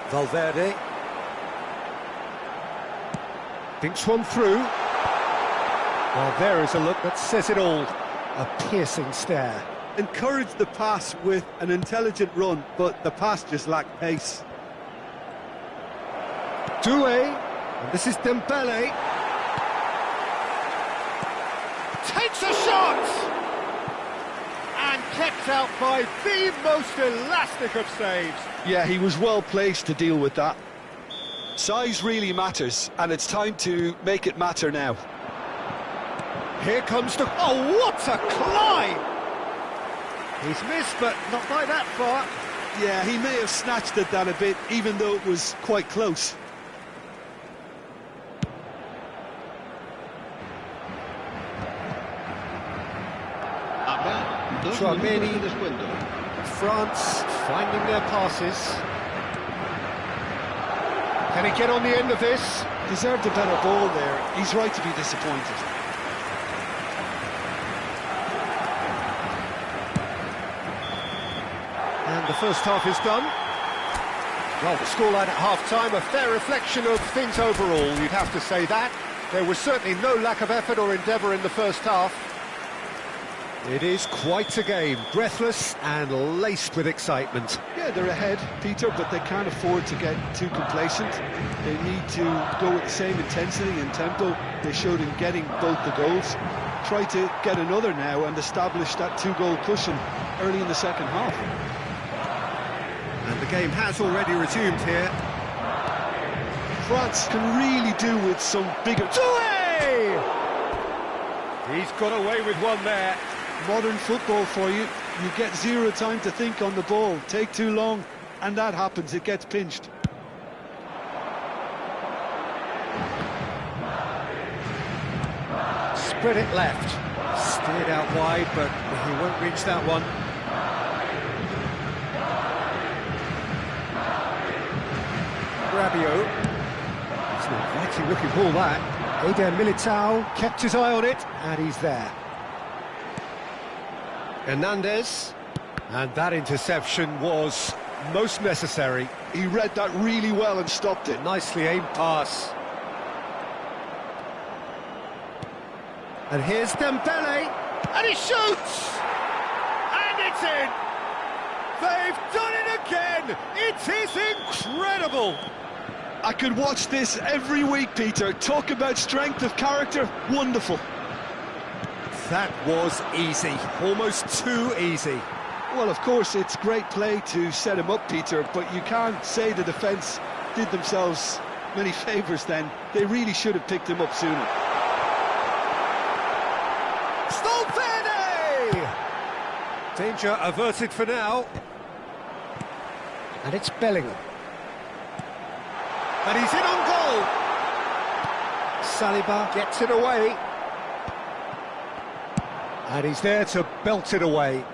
[SPEAKER 1] Valverde. Thinks one through. Well, there is a look that says it all. A piercing stare.
[SPEAKER 2] Encouraged the pass with an intelligent run, but the pass just lacked pace.
[SPEAKER 1] Doué, and this is Dembele. Takes a shot! kept out by the most elastic of saves.
[SPEAKER 2] Yeah, he was well placed to deal with that. Size really matters, and it's time to make it matter now.
[SPEAKER 1] Here comes the... Oh, what a climb! He's missed, but not by that far.
[SPEAKER 2] Yeah, he may have snatched at that a bit, even though it was quite close.
[SPEAKER 1] Chouameni, France finding their passes. Can he get on the end of this?
[SPEAKER 2] Deserved a better ball there. He's right to be disappointed.
[SPEAKER 1] And the first half is done. Well, the scoreline at half-time, a fair reflection of things overall, you'd have to say that. There was certainly no lack of effort or endeavour in the first half. It is quite a game, breathless and laced with excitement.
[SPEAKER 2] Yeah, they're ahead, Peter, but they can't afford to get too complacent. They need to go with the same intensity and tempo they showed in getting both the goals. Try to get another now and establish that two-goal cushion early in the second half.
[SPEAKER 1] And the game has already resumed here.
[SPEAKER 2] France can really do with some bigger...
[SPEAKER 1] Doué! He's got away with one there.
[SPEAKER 2] Modern football for you. You get zero time to think on the ball. Take too long, and that happens. It gets pinched.
[SPEAKER 1] Spread it left. Steered out wide, but he won't reach that one. Rabiot. It's an inviting looking ball, that. Eder Militao kept his eye on it, and he's there. Hernandez, and that interception was most necessary.
[SPEAKER 2] He read that really well and stopped it.
[SPEAKER 1] Nicely aimed pass. And here's Dembele, and he shoots! And it's in! They've done it again! It is incredible!
[SPEAKER 2] I could watch this every week, Peter. Talk about strength of character. Wonderful.
[SPEAKER 1] That was easy, almost too easy.
[SPEAKER 2] Well, of course, it's great play to set him up, Peter, but you can't say the defence did themselves many favours then. They really should have picked him up sooner.
[SPEAKER 1] Valverde! Danger averted for now. And it's Bellingham. And he's in on goal. Saliba gets it away. And he's there to belt it away,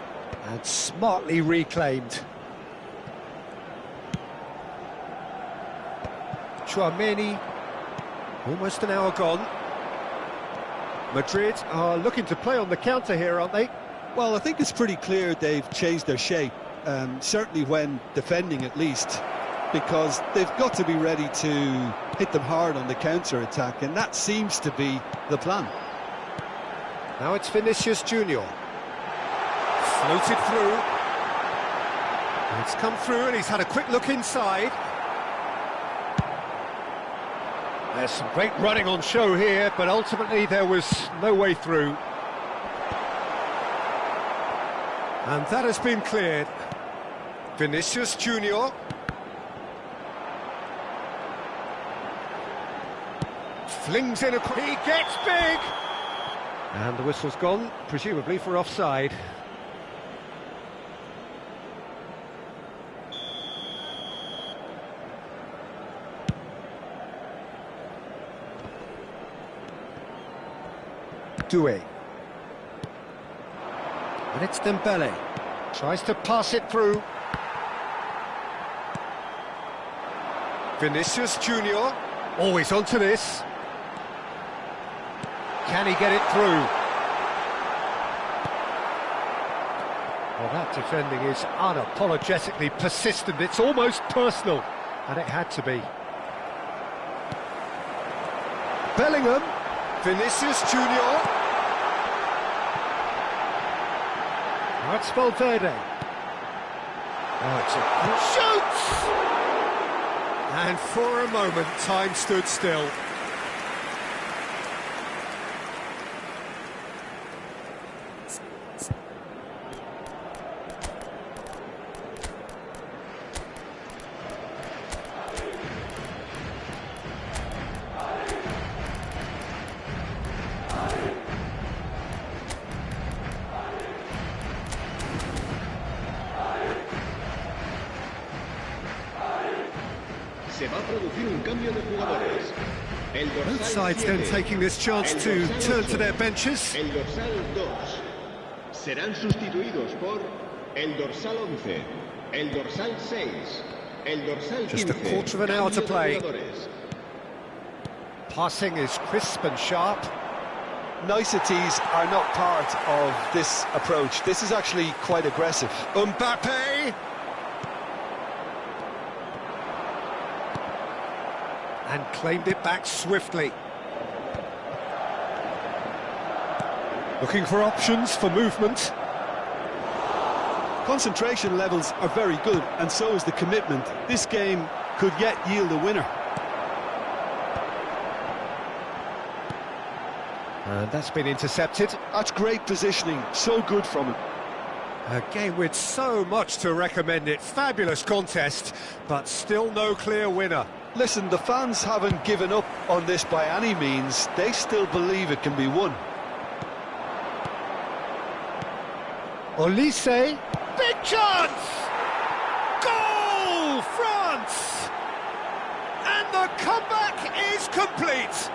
[SPEAKER 1] and smartly reclaimed. Chouameni, almost an hour gone. Madrid are looking to play on the counter here, aren't they?
[SPEAKER 2] Well, I think it's pretty clear they've changed their shape, certainly when defending at least, because they've got to be ready to hit them hard on the counter-attack, and that seems to be the plan.
[SPEAKER 1] Now it's Vinicius Junior. Floated through. It's come through and he's had a quick look inside. There's some great running on show here, but ultimately there was no way through. And that has been cleared. Vinicius Junior. Flings in a... He gets big! And the whistle's gone, presumably for offside. Doué. And it's Dembele. Tries to pass it through. Vinicius Junior. Always onto this. Can he get it through? Well, that defending is unapologetically persistent. It's almost personal, and it had to be. Bellingham, Vinicius Junior. That's Valverde. Oh, it's a shoots! And for a moment, time stood still.
[SPEAKER 3] Se va a producir un cambio de jugadores. El
[SPEAKER 1] Both
[SPEAKER 3] dorsal
[SPEAKER 1] sides
[SPEAKER 3] 7,
[SPEAKER 1] then taking this chance
[SPEAKER 3] el
[SPEAKER 1] to
[SPEAKER 3] dorsal
[SPEAKER 1] turn
[SPEAKER 3] 8,
[SPEAKER 1] to their benches.
[SPEAKER 3] El dorsal 2 serán sustituidos por el dorsal 11, el dorsal 6, el dorsal 15.
[SPEAKER 1] Just a quarter of an hour to
[SPEAKER 3] Cambio de
[SPEAKER 1] play.
[SPEAKER 3] jugadores.
[SPEAKER 1] Passing is crisp and sharp.
[SPEAKER 2] Niceties are not part of this approach. This is actually quite aggressive.
[SPEAKER 1] Mbappe! And claimed it back swiftly. Looking for options for movement.
[SPEAKER 2] Concentration levels are very good, and so is the commitment. This game could yet yield a winner.
[SPEAKER 1] And that's been intercepted.
[SPEAKER 2] That's great positioning, so good from him.
[SPEAKER 1] A game with so much to recommend it. Fabulous contest, but still no clear winner.
[SPEAKER 2] Listen, the fans haven't given up on this by any means. They still believe it can be won.
[SPEAKER 1] Olise, big chance! Goal, France! And the comeback is complete.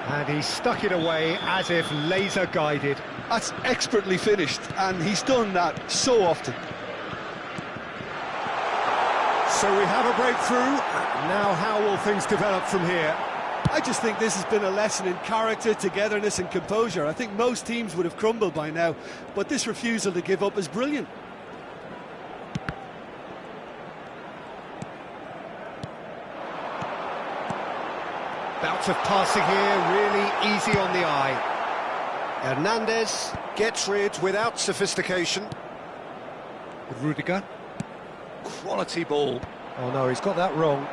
[SPEAKER 1] And he stuck it away as if laser guided.
[SPEAKER 2] That's expertly finished, and he's done that so often.
[SPEAKER 1] So we have a breakthrough. Now how will things develop from here?
[SPEAKER 4] I just think this has been a lesson in character, togetherness and composure. I think most teams would have crumbled by now, but this refusal to give up is brilliant.
[SPEAKER 1] Bouts of passing here, really easy on the eye. Hernandez gets rid without sophistication. Rudiger. Quality ball. Oh no, he's got that wrong.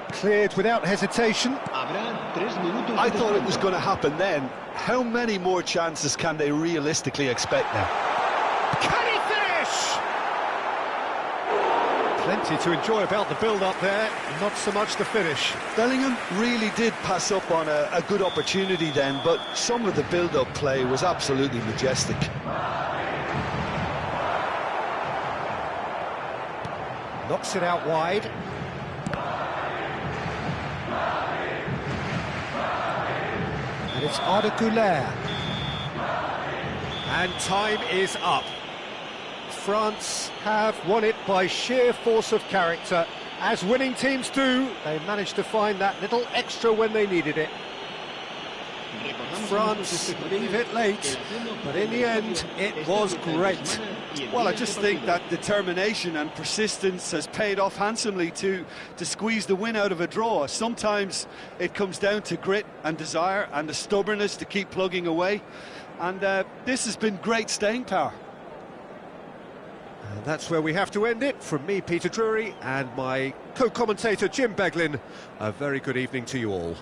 [SPEAKER 1] Cleared without hesitation.
[SPEAKER 2] I thought it was going to happen then. How many more chances can they realistically expect now?
[SPEAKER 1] Can he finish? Plenty to enjoy about the build-up there, not so much the finish.
[SPEAKER 2] Bellingham really did pass up on a good opportunity then, but some of the build-up play was absolutely majestic.
[SPEAKER 1] Knocks it out wide. And it's Arda Güler. And time is up. France have won it by sheer force of character. As winning teams do, they managed to find that little extra when they needed it. France leave it late, but in the end, it was great.
[SPEAKER 4] Well, I just think that determination and persistence has paid off handsomely to squeeze the win out of a draw. Sometimes it comes down to grit and desire and the stubbornness to keep plugging away. And this has been great staying power.
[SPEAKER 1] And that's where we have to end it. From me, Peter Drury, and my co-commentator, Jim Beglin, a very good evening to you all.